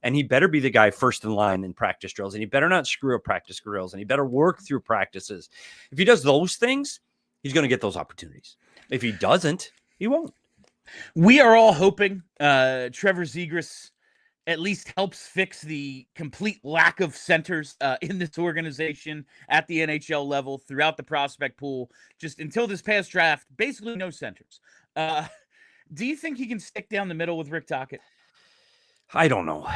And he better be the guy first in line in practice drills. And he better not screw up practice drills. And he better work through practices. If he does those things, he's going to get those opportunities. If he doesn't, he won't. We are all hoping Trevor Zegras at least helps fix the complete lack of centers in this organization at the NHL level throughout the prospect pool. Just until this past draft, basically no centers. Do you think he can stick down the middle with Rick Tocchet? I don't know.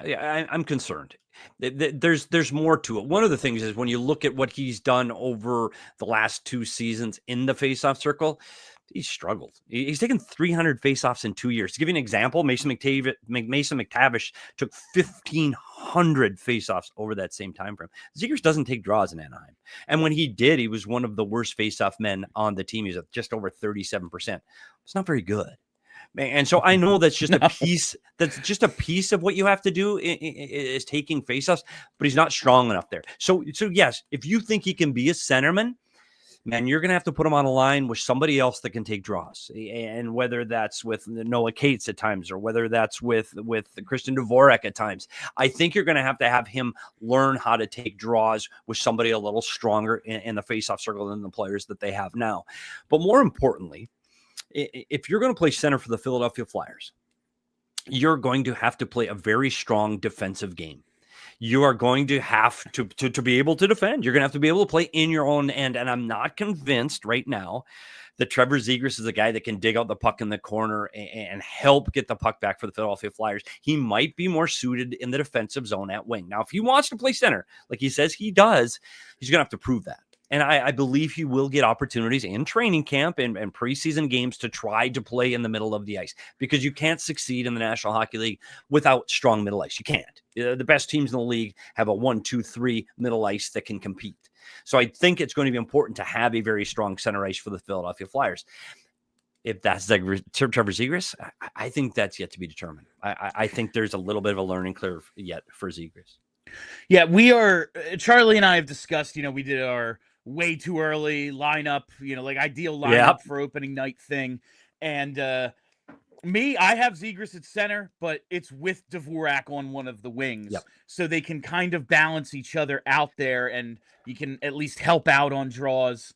I'm concerned. There's more to it. One of the things is when you look at what he's done over the last 2 seasons in the faceoff circle, he's struggled. He's taken 300 faceoffs in 2 years. To give you an example, Mason McTavish took 1,500 faceoffs over that same time frame. Zegras doesn't take draws in Anaheim. And when he did, he was one of the worst faceoff men on the team. He's at just over 37%. It's not very good. And so I know that's just a piece. That's just a piece of what you have to do is taking faceoffs, but he's not strong enough there. So yes, if you think he can be a centerman, man, you're going to have to put him on a line with somebody else that can take draws. And whether that's with Noah Cates at times, or whether that's with Christian Dvorak at times, I think you're going to have him learn how to take draws with somebody a little stronger in the faceoff circle than the players that they have now. But more importantly, if you're going to play center for the Philadelphia Flyers, you're going to have to play a very strong defensive game. You are going to have to be able to defend. You're going to have to be able to play in your own end. And I'm not convinced right now that Trevor Zegras is a guy that can dig out the puck in the corner and help get the puck back for the Philadelphia Flyers. He might be more suited in the defensive zone at wing. Now, if he wants to play center, like he says he does, he's going to have to prove that. And I believe he will get opportunities in training camp and preseason games to try to play in the middle of the ice, because you can't succeed in the National Hockey League without strong middle ice. You can't. The best teams in the league have a 1, 2, 3 middle ice that can compete. So I think it's going to be important to have a very strong center ice for the Philadelphia Flyers. If that's Trevor Zegras, I think that's yet to be determined. I think there's a little bit of a learning curve yet for Zegras. Yeah, Charlie and I have discussed, we did our way too early lineup, ideal lineup for opening night thing. And I have Zegras at center, but it's with Dvorak on one of the wings. So they can kind of balance each other out there, and you can at least help out on draws.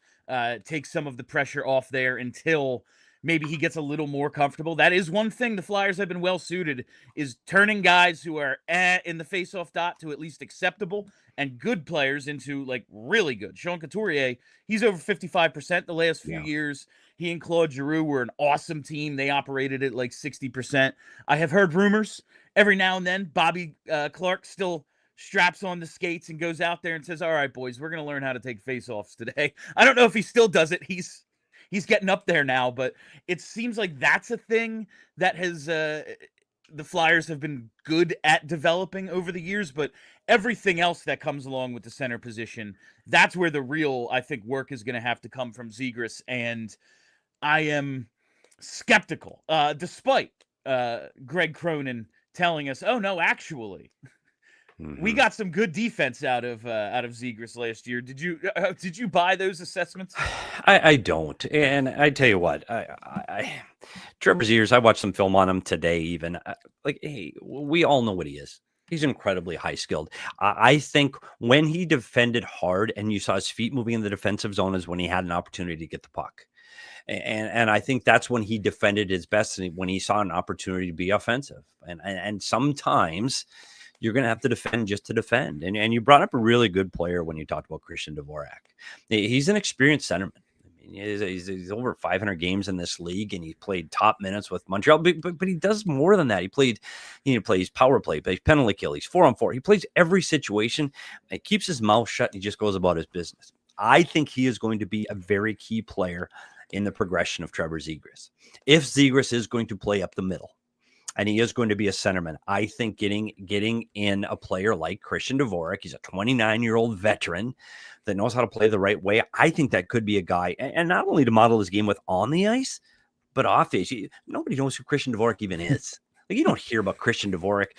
take some of the pressure off there until maybe he gets a little more comfortable. That is one thing the Flyers have been well suited, is turning guys who are in the faceoff dot to at least acceptable and good players into like really good. Sean Couturier, he's over 55% the last few years. He and Claude Giroux were an awesome team. They operated at like 60%. I have heard rumors every now and then Bobby Clark still straps on the skates and goes out there and says, all right, boys, we're going to learn how to take faceoffs today. I don't know if he still does it. He's getting up there now, but it seems like that's a thing that has the Flyers have been good at developing over the years, but everything else that comes along with the center position, that's where the real, I think, work is going to have to come from Zegras, and I am skeptical, despite Greg Cronin telling us, oh, no, actually, we got some good defense out of Zegras last year. Did you buy those assessments? I don't, and I tell you what, I Trevor Zegras, I watched some film on him today. Even hey, we all know what he is. He's incredibly high skilled. I think when he defended hard and you saw his feet moving in the defensive zone is when he had an opportunity to get the puck. And I think that's when he defended his best, when he saw an opportunity to be offensive. And sometimes you're going to have to defend just to defend. And you brought up a really good player when you talked about Christian Dvorak. He's an experienced centerman. I mean, he's over 500 games in this league, and he played top minutes with Montreal. But he does more than that. He plays power play, plays penalty kill. He's 4-on-4. He plays every situation. He keeps his mouth shut, and he just goes about his business. I think he is going to be a very key player in the progression of Trevor Zegras. If Zegras is going to play up the middle, and he is going to be a centerman, I think getting in a player like Christian Dvorak, he's a 29-year-old veteran that knows how to play the right way. I think that could be a guy, and not only to model his game with on the ice, but off the ice. Nobody knows who Christian Dvorak even is. Like, you don't hear about Christian Dvorak,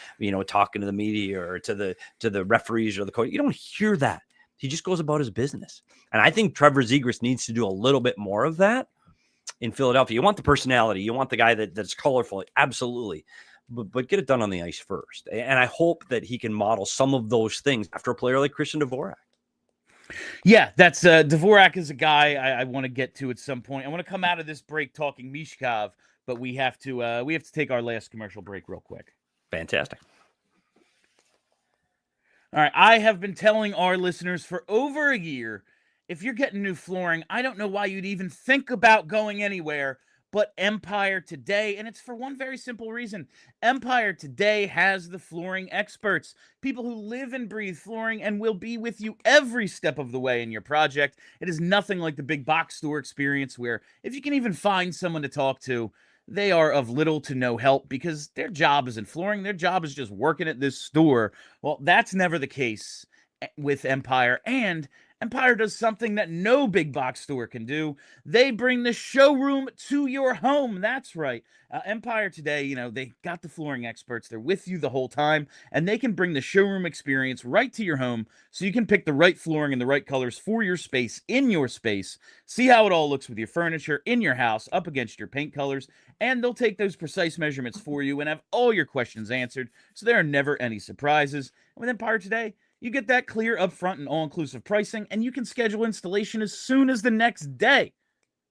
talking to the media or to the referees or the coach. You don't hear that. He just goes about his business. And I think Trevor Zegras needs to do a little bit more of that in Philadelphia. You want the personality. You want the guy that's colorful. Absolutely. But get it done on the ice first. And I hope that he can model some of those things after a player like Christian Dvorak. Yeah, that's Dvorak is a guy I want to get to at some point. I want to come out of this break talking Michkov, but we have to take our last commercial break real quick. Fantastic. All right, I have been telling our listeners for over a year, if you're getting new flooring, I don't know why you'd even think about going anywhere but Empire Today, and it's for one very simple reason. Empire Today has the flooring experts, people who live and breathe flooring and will be with you every step of the way in your project. It is nothing like the big box store experience where if you can even find someone to talk to, they are of little to no help because their job isn't flooring. Their job is just working at this store. Well, that's never the case with Empire. And Empire does something that no big box store can do. They bring the showroom to your home. That's right. Empire Today, they got the flooring experts. They're with you the whole time, and they can bring the showroom experience right to your home so you can pick the right flooring and the right colors for your space, in your space. See how it all looks with your furniture in your house up against your paint colors, and they'll take those precise measurements for you and have all your questions answered, so there are never any surprises. And with Empire Today, you get that clear, upfront, and all-inclusive pricing, and you can schedule installation as soon as the next day.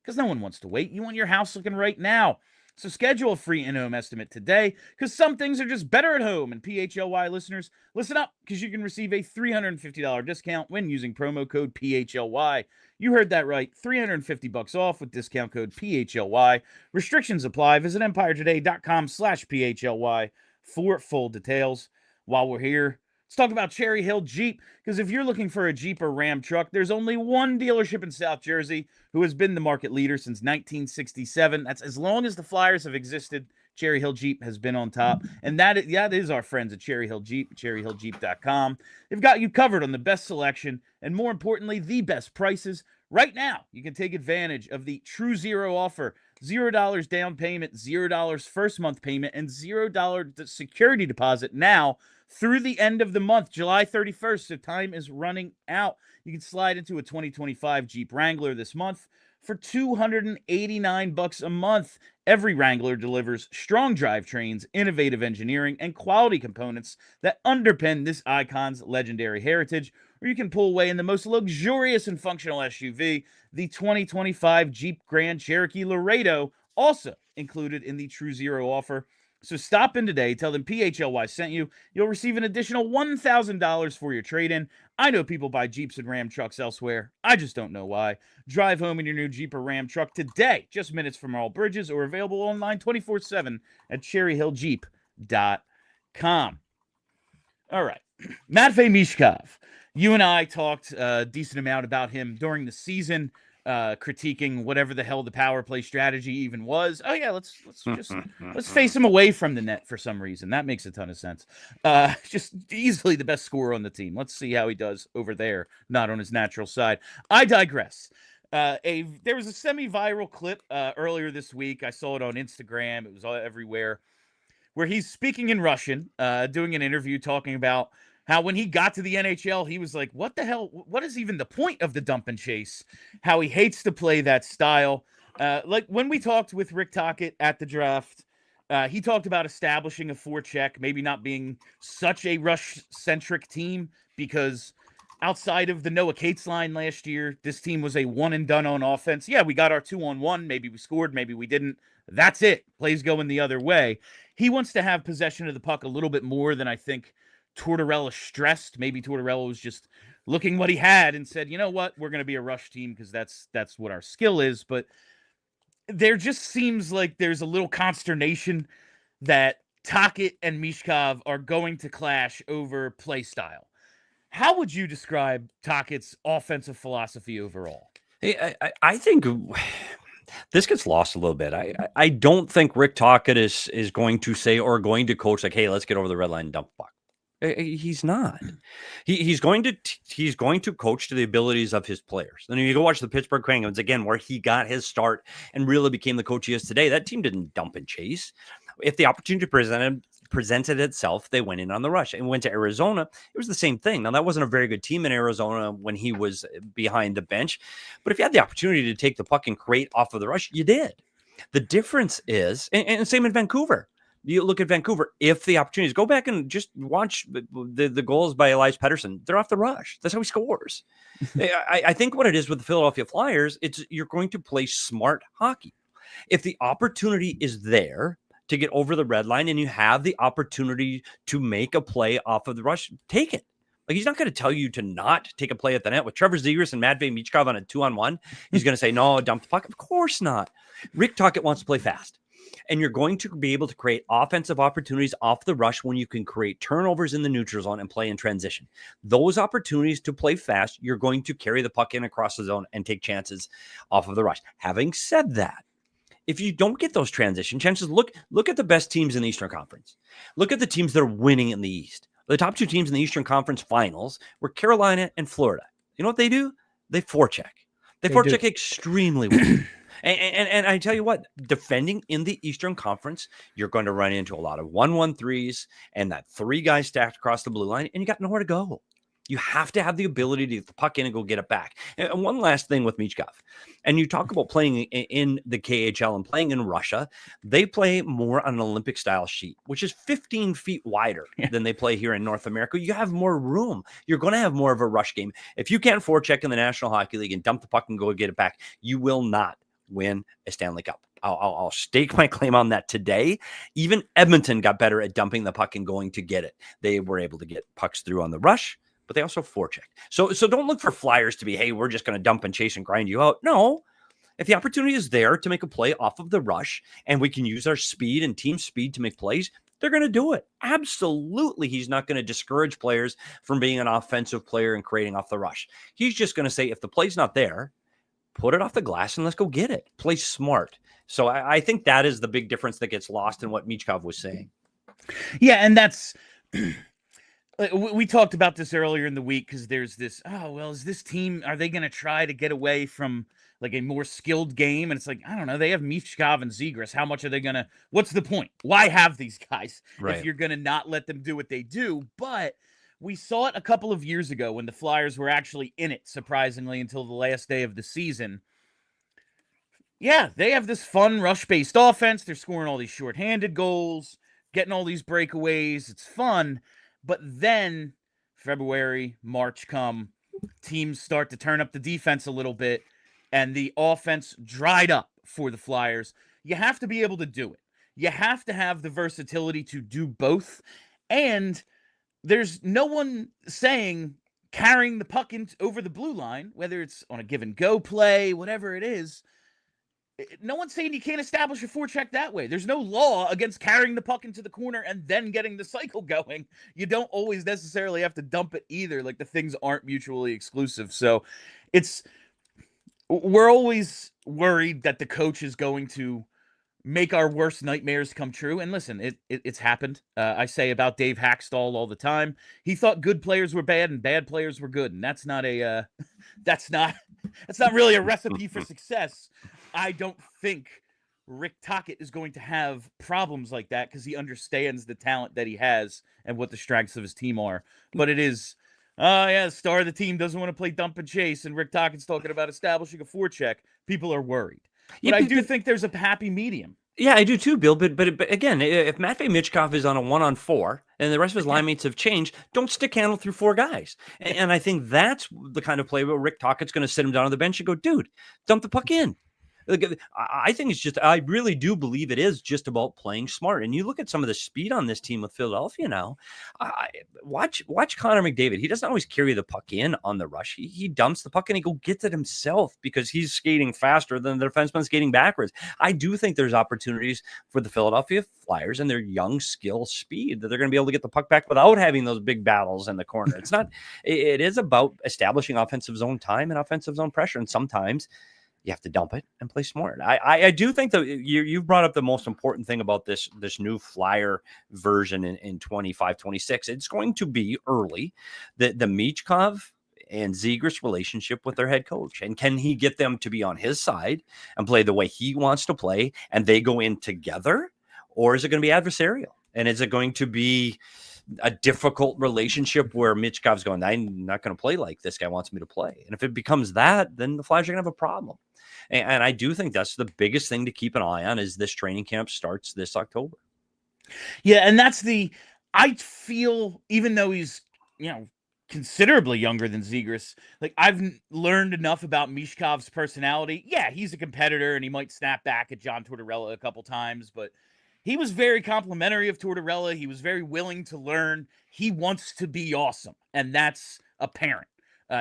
Because no one wants to wait. You want your house looking right now. So schedule a free in-home estimate today, because some things are just better at home. And PHLY listeners, listen up, because you can receive a $350 discount when using promo code PHLY. You heard that right, $350 off with discount code PHLY. Restrictions apply. Visit EmpireToday.com/PHLY for full details. While we're here, let's talk about Cherry Hill Jeep, because if you're looking for a Jeep or Ram truck, there's only one dealership in South Jersey who has been the market leader since 1967. That's as long as the Flyers have existed. Cherry Hill Jeep has been on top, and that is our friends at Cherry Hill Jeep, cherryhilljeep.com. They've got you covered on the best selection and, more importantly, the best prices. Right now, you can take advantage of the True Zero offer. $0 down payment, $0 first month payment, and $0 security deposit now through the end of the month, July 31st. So time is running out. You can slide into a 2025 Jeep Wrangler this month for $289 a month. Every Wrangler delivers strong drivetrains, innovative engineering, and quality components that underpin this icon's legendary heritage. or you can pull away in the most luxurious and functional SUV, the 2025 Jeep Grand Cherokee Laredo, also included in the True Zero offer. So stop in today, tell them PHLY sent you. You'll receive an additional $1,000 for your trade-in. I know people buy Jeeps and Ram trucks elsewhere. I just don't know why. Drive home in your new Jeep or Ram truck today, just minutes from all bridges, or available online 24/7 at cherryhilljeep.com. All right. Matvei Michkov. You and I talked a decent amount about him during the season, critiquing whatever the hell the power play strategy even was. Oh yeah, let's face him away from the net for some reason. That makes a ton of sense. Just easily the best scorer on the team. Let's see how he does over there, not on his natural side. I digress. There was a semi-viral clip earlier this week. I saw it on Instagram. It was all everywhere, where he's speaking in Russian, doing an interview talking about how when he got to the NHL, he was like, what the hell? What is even the point of the dump and chase? How he hates to play that style. Like when we talked with Rick Tocchet at the draft, he talked about establishing a forecheck, maybe not being such a rush-centric team, because outside of the Noah Cates line last year, this team was a one-and-done on offense. Yeah, we got our 2-on-1. Maybe we scored, maybe we didn't. That's it. Plays going the other way. He wants to have possession of the puck a little bit more than I think Tortorella stressed. Maybe Tortorella was just looking what he had and said, you know what, we're going to be a rush team because that's what our skill is. But there just seems like there's a little consternation that Tocchet and Michkov are going to clash over play style. How would you describe Tocchet's offensive philosophy overall? Hey, I think this gets lost a little bit. I don't think Rick Tocchet is going to say or going to coach like, hey, let's get over the red line and dump the puck. He's not. He's going to coach to the abilities of his players. Then you go watch the Pittsburgh Penguins again, where he got his start and really became the coach he is today. That team didn't dump and chase. If the opportunity presented itself, they went in on the rush. And went to Arizona, it was the same thing. Now, that wasn't a very good team in Arizona when he was behind the bench. But if you had the opportunity to take the puck and create off of the rush, you did. The difference is, and same in Vancouver. You look at Vancouver, if the opportunities, go back and just watch the goals by Elias Pettersson. They're off the rush. That's how he scores. I think what it is with the Philadelphia Flyers, you're going to play smart hockey. If the opportunity is there to get over the red line and you have the opportunity to make a play off of the rush, take it. Like, he's not going to tell you to not take a play at the net. With Trevor Zegras and Matvei Michkov on a 2-on-1, he's going to say, no, dump the puck. Of course not. Rick Tocchet wants to play fast. And you're going to be able to create offensive opportunities off the rush when you can create turnovers in the neutral zone and play in transition. Those opportunities to play fast, you're going to carry the puck in across the zone and take chances off of the rush. Having said that, if you don't get those transition chances, look at the best teams in the Eastern Conference. Look at the teams that are winning in the East. The top two teams in the Eastern Conference Finals were Carolina and Florida. You know what they do? They forecheck. They forecheck extremely well. And I tell you what, defending in the Eastern Conference, you're going to run into a lot of 1-1-3s and that three guys stacked across the blue line, and you got nowhere to go. You have to have the ability to get the puck in and go get it back. And one last thing with Michkov, and you talk about playing in the KHL and playing in Russia, they play more on an Olympic style sheet, which is 15 feet wider than they play here in North America. You have more room. You're going to have more of a rush game. If you can't forecheck in the National Hockey League and dump the puck and go get it back, you will not win a Stanley Cup. I'll stake my claim on that today. Even Edmonton got better at dumping the puck and going to get it. They were able to get pucks through on the rush, but they also forechecked. So don't look for Flyers to be, hey, we're just going to dump and chase and grind you out. No. If the opportunity is there to make a play off of the rush and we can use our speed and team speed to make plays, they're going to do it. Absolutely. He's not going to discourage players from being an offensive player and creating off the rush. He's just going to say, if the play's not there, put it off the glass and let's go get it. Play smart. So I think that is the big difference that gets lost in what Michkov was saying. Yeah, and that's we talked about this earlier in the week because there's this, is this team, are they going to try to get away from like a more skilled game? And it's like, I don't know. They have Michkov and Zegras. How much are they going to, what's the point? Why have these guys if you're going to not let them do what they do? But we saw it a couple of years ago when the Flyers were actually in it, surprisingly, until the last day of the season. Yeah, they have this fun rush-based offense. They're scoring all these shorthanded goals, getting all these breakaways. It's fun. But then February, March come, teams start to turn up the defense a little bit, and the offense dried up for the Flyers. You have to be able to do it. You have to have the versatility to do both. And there's no one saying carrying the puck over the blue line, whether it's on a give and go play, whatever it is. No one's saying you can't establish a forecheck that way. There's no law against carrying the puck into the corner and then getting the cycle going. You don't always necessarily have to dump it either. Like, the things aren't mutually exclusive. So we're always worried that the coach is going to make our worst nightmares come true. And listen, it's happened. I say about Dave Hackstall all the time. He thought good players were bad and bad players were good. And that's not really a recipe for success. I don't think Rick Tocchet is going to have problems like that because he understands the talent that he has and what the strengths of his team are. But it is, the star of the team doesn't want to play dump and chase, and Rick Tocchet's talking about establishing a forecheck. People are worried. But I do think there's a happy medium. Yeah, I do too, Bill. But again, if Matvei Michkov is on a 1-on-4 and the rest of his line mates have changed, don't stick handle through 4 guys. And I think that's the kind of play where Rick Tocchet's going to sit him down on the bench and go, dude, dump the puck in. I think I really do believe it is just about playing smart. And you look at some of the speed on this team with Philadelphia now. Watch Connor McDavid. He doesn't always carry the puck in on the rush. He dumps the puck and he go gets it himself because he's skating faster than the defenseman skating backwards. I do think there's opportunities for the Philadelphia Flyers and their young skill speed that they're going to be able to get the puck back without having those big battles in the corner. It is about establishing offensive zone time and offensive zone pressure. And sometimes you have to dump it and play smart. I do think that you've brought up the most important thing about this new Flyer version in 25-26. It's going to be early, the Michkov and Zegras relationship with their head coach. And can he get them to be on his side and play the way he wants to play and they go in together? Or is it going to be adversarial? And is it going to be a difficult relationship where Michkov's going, I'm not going to play like this guy wants me to play? And if it becomes that, then the Flyers are going to have a problem. And I do think that's the biggest thing to keep an eye on is this training camp starts this October. Yeah, and I feel, even though he's, considerably younger than Zegras, like, I've learned enough about Michkov's personality. Yeah, he's a competitor and he might snap back at John Tortorella a couple times, but he was very complimentary of Tortorella. He was very willing to learn. He wants to be awesome, and that's apparent.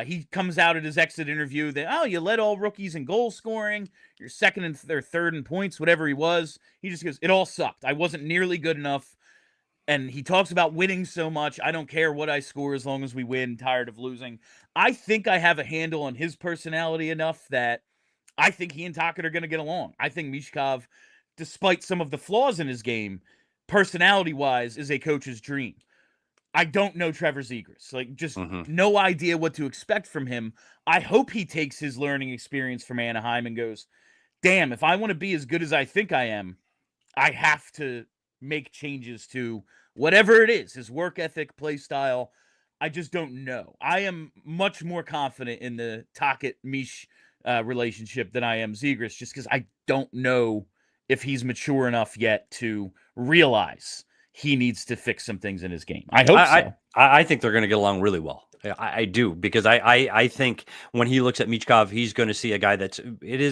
He comes out at his exit interview that, you led all rookies in goal scoring. You're second and third in points, whatever he was. He just goes, it all sucked. I wasn't nearly good enough. And he talks about winning so much. I don't care what I score as long as we win. Tired of losing. I think I have a handle on his personality enough that I think he and Tocchet are going to get along. I think Michkov, despite some of the flaws in his game, personality-wise, is a coach's dream. I don't know Trevor Zegras. No idea what to expect from him. I hope he takes his learning experience from Anaheim and goes, damn, if I want to be as good as I think I am, I have to make changes to whatever it is, his work ethic, play style. I just don't know. I am much more confident in the Tocchet-Mish relationship than I am Zegras, just because I don't know if he's mature enough yet to realize he needs to fix some things in his game. I hope so. I think they're going to get along really well. I do, because I think when he looks at Michkov, he's going to see a guy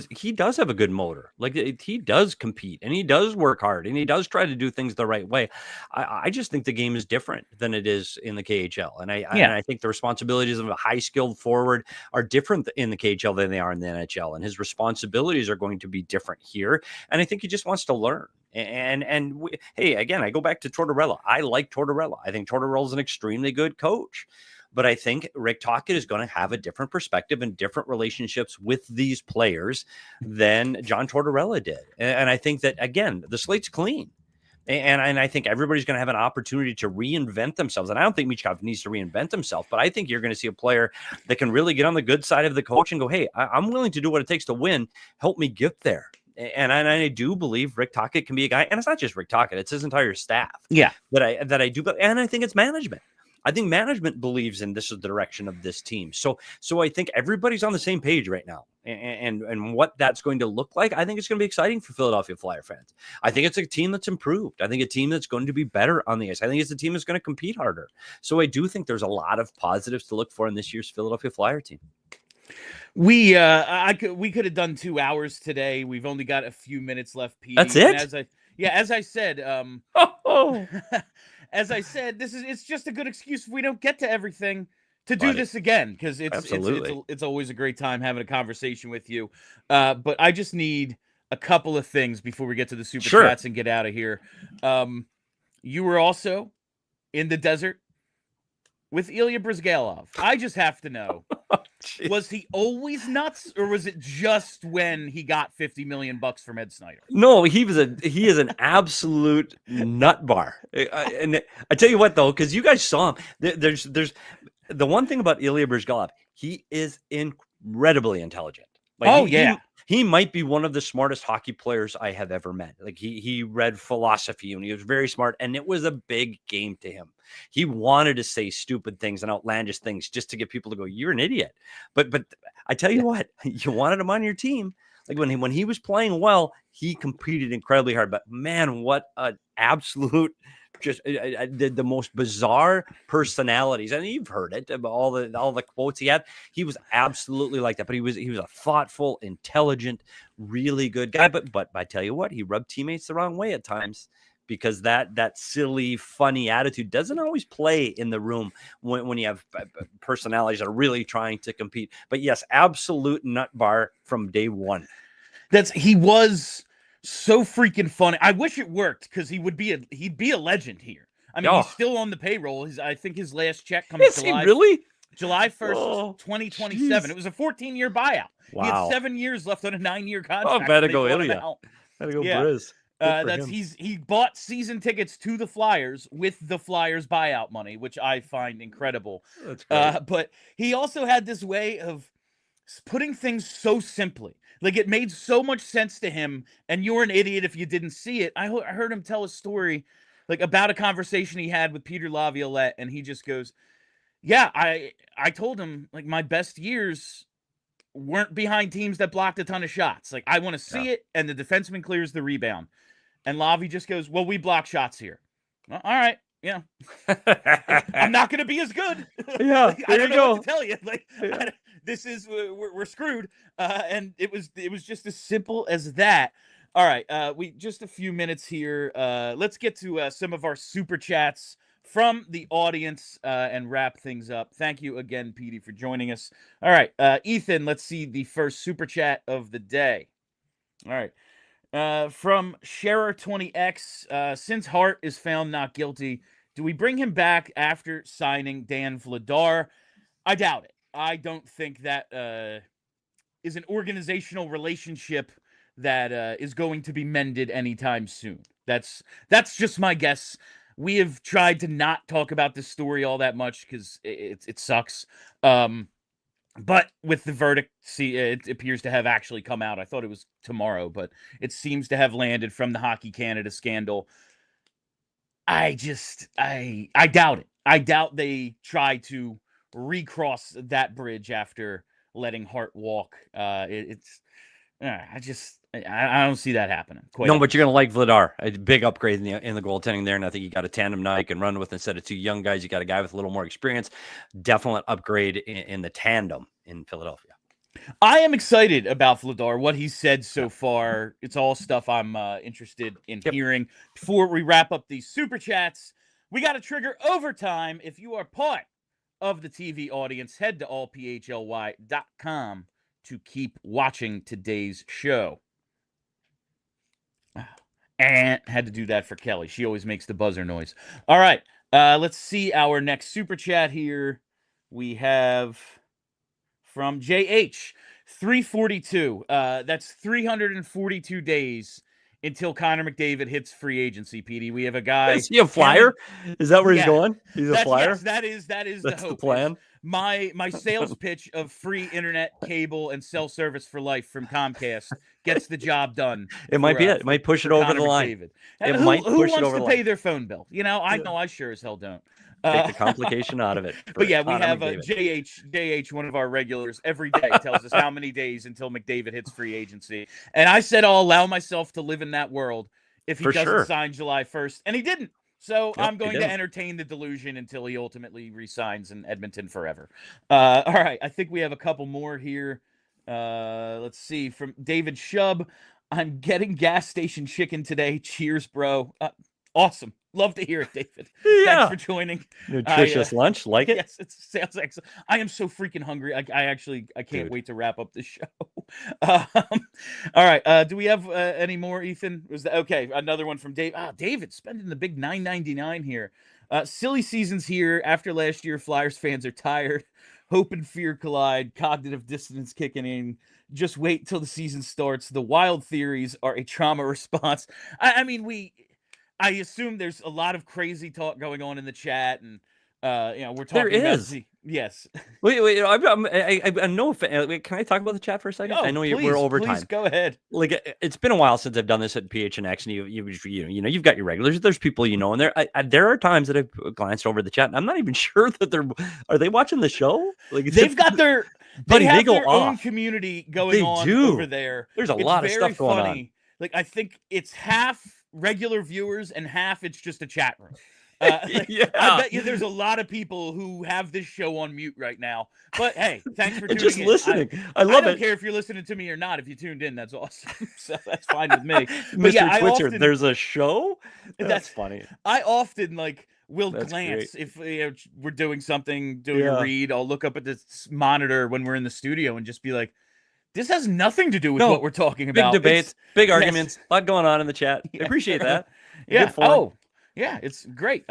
he does have a good motor. Like, he does compete and he does work hard and he does try to do things the right way. I just think the game is different than it is in the KHL. And I think the responsibilities of a high skilled forward are different in the KHL than they are in the NHL. And his responsibilities are going to be different here. And I think he just wants to learn. Hey, again, I go back to Tortorella. I like Tortorella. I think Tortorella is an extremely good coach. But I think Rick Tocchet is going to have a different perspective and different relationships with these players than John Tortorella did. And I think that, again, the slate's clean. And I think everybody's going to have an opportunity to reinvent themselves. And I don't think Michkov needs to reinvent himself, but I think you're going to see a player that can really get on the good side of the coach and go, hey, I'm willing to do what it takes to win. Help me get there. And I do believe Rick Tocchet can be a guy, and it's not just Rick Tocchet, it's his entire staff. Yeah. That I do, and I think it's management. I think management believes in this is the direction of this team. So I think everybody's on the same page right now, and what that's going to look like. I think it's going to be exciting for Philadelphia Flyer fans. I think it's a team that's improved. I think a team that's going to be better on the ice. I think it's a team that's going to compete harder. So I do think there's a lot of positives to look for in this year's Philadelphia Flyer team. We could have done 2 hours today. We've only got a few minutes left, Pete. That's it? As I said, Oh. as I said, it's just a good excuse if we don't get to everything to do this again, because it's always a great time having a conversation with you. But I just need a couple of things before we get to the super chats and get out of here. You were also in the desert with Ilya Bryzgalov. I just have to know, was he always nuts, or was it just when he got $50 million from Ed Snyder? No, he is an absolute nut bar. And I tell you what, though, because you guys saw him, there's the one thing about Ilya Bryzgalov, he is incredibly intelligent. He might be one of the smartest hockey players I have ever met. Like he read philosophy and he was very smart, and it was a big game to him. He wanted to say stupid things and outlandish things just to get people to go, "You're an idiot." But I tell you what, you wanted him on your team. Like when he was playing well, he competed incredibly hard. But man, what an absolute just the most bizarre personalities, and you've heard it, all the quotes he had. He was absolutely like that, but he was a thoughtful, intelligent, really good guy. But I tell you what, he rubbed teammates the wrong way at times, because that silly, funny attitude doesn't always play in the room when you have personalities that are really trying to compete. But yes, absolute nut bar from day one. He was so freaking funny. I wish it worked, because he'd be a legend here. I mean, he's still on the payroll. I think his last check comes July 1st, 2027. Geez. It was a 14-year buyout. Wow. He had 7 years left on a 9-year contract. Oh, better go Ilya. Better go Briz. He bought season tickets to the Flyers with the Flyers buyout money, which I find incredible. That's great. But he also had this way of putting things so simply. Like, it made so much sense to him, and you're an idiot if you didn't see it. I heard him tell a story, like, about a conversation he had with Peter Laviolette, and he just goes, "Yeah, I told him, like, my best years weren't behind teams that blocked a ton of shots. Like, I want to see it, and the defenseman clears the rebound." And Lavi just goes, "Well, we block shots here." Well, all right. Yeah. I'm not going to be as good. Yeah. Like, I don't know what to tell you. Like, this is, we're screwed. And it was just as simple as that. All right. We just a few minutes here. Let's get to some of our super chats from the audience and wrap things up. Thank you again, Petey, for joining us. All right. Ethan, let's see the first super chat of the day. All right. From Scherer20X, since Hart is found not guilty, do we bring him back after signing Dan Vladar? I doubt it. I don't think that is an organizational relationship that is going to be mended anytime soon. That's just my guess. We have tried to not talk about this story all that much because it sucks. But with the verdict, it appears to have actually come out. I thought it was tomorrow, but it seems to have landed from the Hockey Canada scandal. I doubt it. I doubt they try to recross that bridge after letting Hart walk. I don't see that happening. But you're gonna like Vladar. A big upgrade in the goaltending there, and I think you got a tandem now you can run with instead of two young guys. You got a guy with a little more experience. Definite upgrade in the tandem in Philadelphia. I am excited about Vladar. What he said so far, it's all stuff I'm interested in hearing. Before we wrap up these super chats, we got to trigger overtime. If you are part of the TV audience, head to allphly.com to keep watching today's show. And had to do that for Kelly. She always makes the buzzer noise. All right. Let's see our next super chat here. We have from JH 342. That's 342 days until Connor McDavid hits free agency, PD. We have a guy. Is he a Flyer? Is that where he's going? He's a Flyer? Yes, that is That's the hope. The plan. My sales pitch of free internet, cable, and cell service for life from Comcast gets the job done. It might be it. It might push it over the line. Who wants to pay their phone bill? You know, I know I sure as hell don't. Take the complication out of it. But yeah, we Connor have McDavid. JH, one of our regulars, every day tells us how many days until McDavid hits free agency. And I said I'll allow myself to live in that world if he For doesn't sure. sign July 1st. And he didn't. So I'm he going to didn't. entertain the delusion until he ultimately resigns in Edmonton forever. All right, I think we have a couple more here. Let's see, from David Shub. I'm getting gas station chicken today. Cheers, bro. Awesome. Love to hear it, David. Yeah. Thanks for joining. Nutritious lunch. Like it? Yes, it sounds excellent. I am so freaking hungry. I can't Dude. wait to wrap up this show. All right. Do we have any more, Ethan? Was that okay? Another one from Dave. David spending the big $9.99 here. Silly seasons here. After last year, Flyers fans are tired. Hope and fear collide. Cognitive dissonance kicking in. Just wait till the season starts. The wild theories are a trauma response. I assume there's a lot of crazy talk going on in the chat, and we're talking There about is. yes. Wait. I'm no fan. Can I talk about the chat for a second? Oh, I know please, we're over please time. go ahead. Like it's been a while since I've done this at PHNX, and you've got your regulars. There's people and there are times that I've glanced over the chat, and I'm not even sure that are they watching the show? Like They've got their Buddy, have they go their own off. community going They on do. over there. There's a It's lot of very stuff going funny. on. Like I think it's half regular viewers and half it's just a chat room. Yeah. I bet you there's a lot of people who have this show on mute right now. But hey, thanks for tuning Just in. listening. I I love don't it. care if you're listening to me or not. If you tuned in, that's awesome. So that's fine with me. But Mr. yeah, Twitcher, there's a show? That's That's- funny. I often will That's glance if we're doing something, doing a read. I'll look up at this monitor when we're in the studio and just be like, "This has nothing to do with No, what we're talking Big about." debates, big yes. arguments, a lot going on in the chat. I Yeah. appreciate that. Yeah. Good form. Oh, yeah. It's great.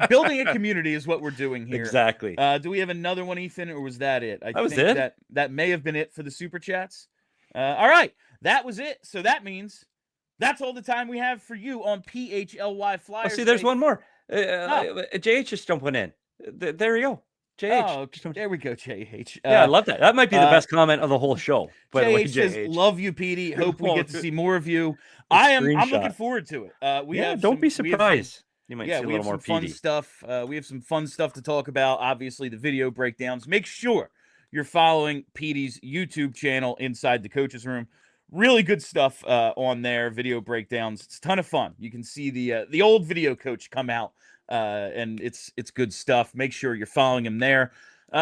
Building a community is what we're doing here. Exactly. Do we have another one, Ethan, or was that it? That was think it. That may have been it for the super chats. All right, that was it. So that means that's all the time we have for you on PHLY Flyers. See, there's one more. Oh. JH just jumped one in. There we go. JH. Oh, there we go, JH. Yeah, I love that. That might be the best comment of the whole show. By the way, JH says, JH. "Love you, Petey. Hope we get to see more of you." The I'm screenshot. looking forward to it. Don't be surprised. You might see a we little have more some fun PD. stuff. We have some fun stuff to talk about. Obviously, the video breakdowns. Make sure you're following Petey's YouTube channel, Inside the Coaches Room. Really good stuff on there. Video breakdowns. It's a ton of fun. You can see the old video coach come out, and it's good stuff. Make sure you're following him there.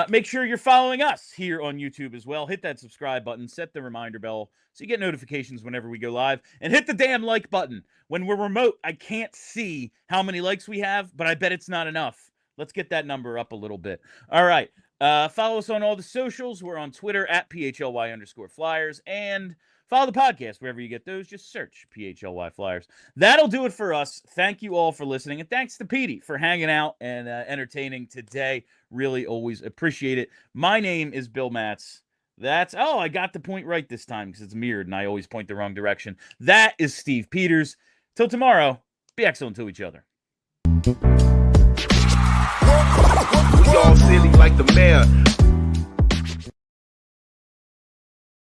Make sure you're following us here on YouTube as well. Hit that subscribe button. Set the reminder bell so you get notifications whenever we go live. And hit the damn like button. When we're remote, I can't see how many likes we have, but I bet it's not enough. Let's get that number up a little bit. All right. Follow us on all the socials. We're on Twitter at PHLY_Flyers. And follow the podcast wherever you get those. Just search PHLY Flyers. That'll do it for us. Thank you all for listening. And thanks to Petey for hanging out and entertaining today. Really always appreciate it. My name is Bill Matz. I got the point right this time because it's mirrored and I always point the wrong direction. That is Steve Peters. Till tomorrow, be excellent to each other. We all silly like the mail.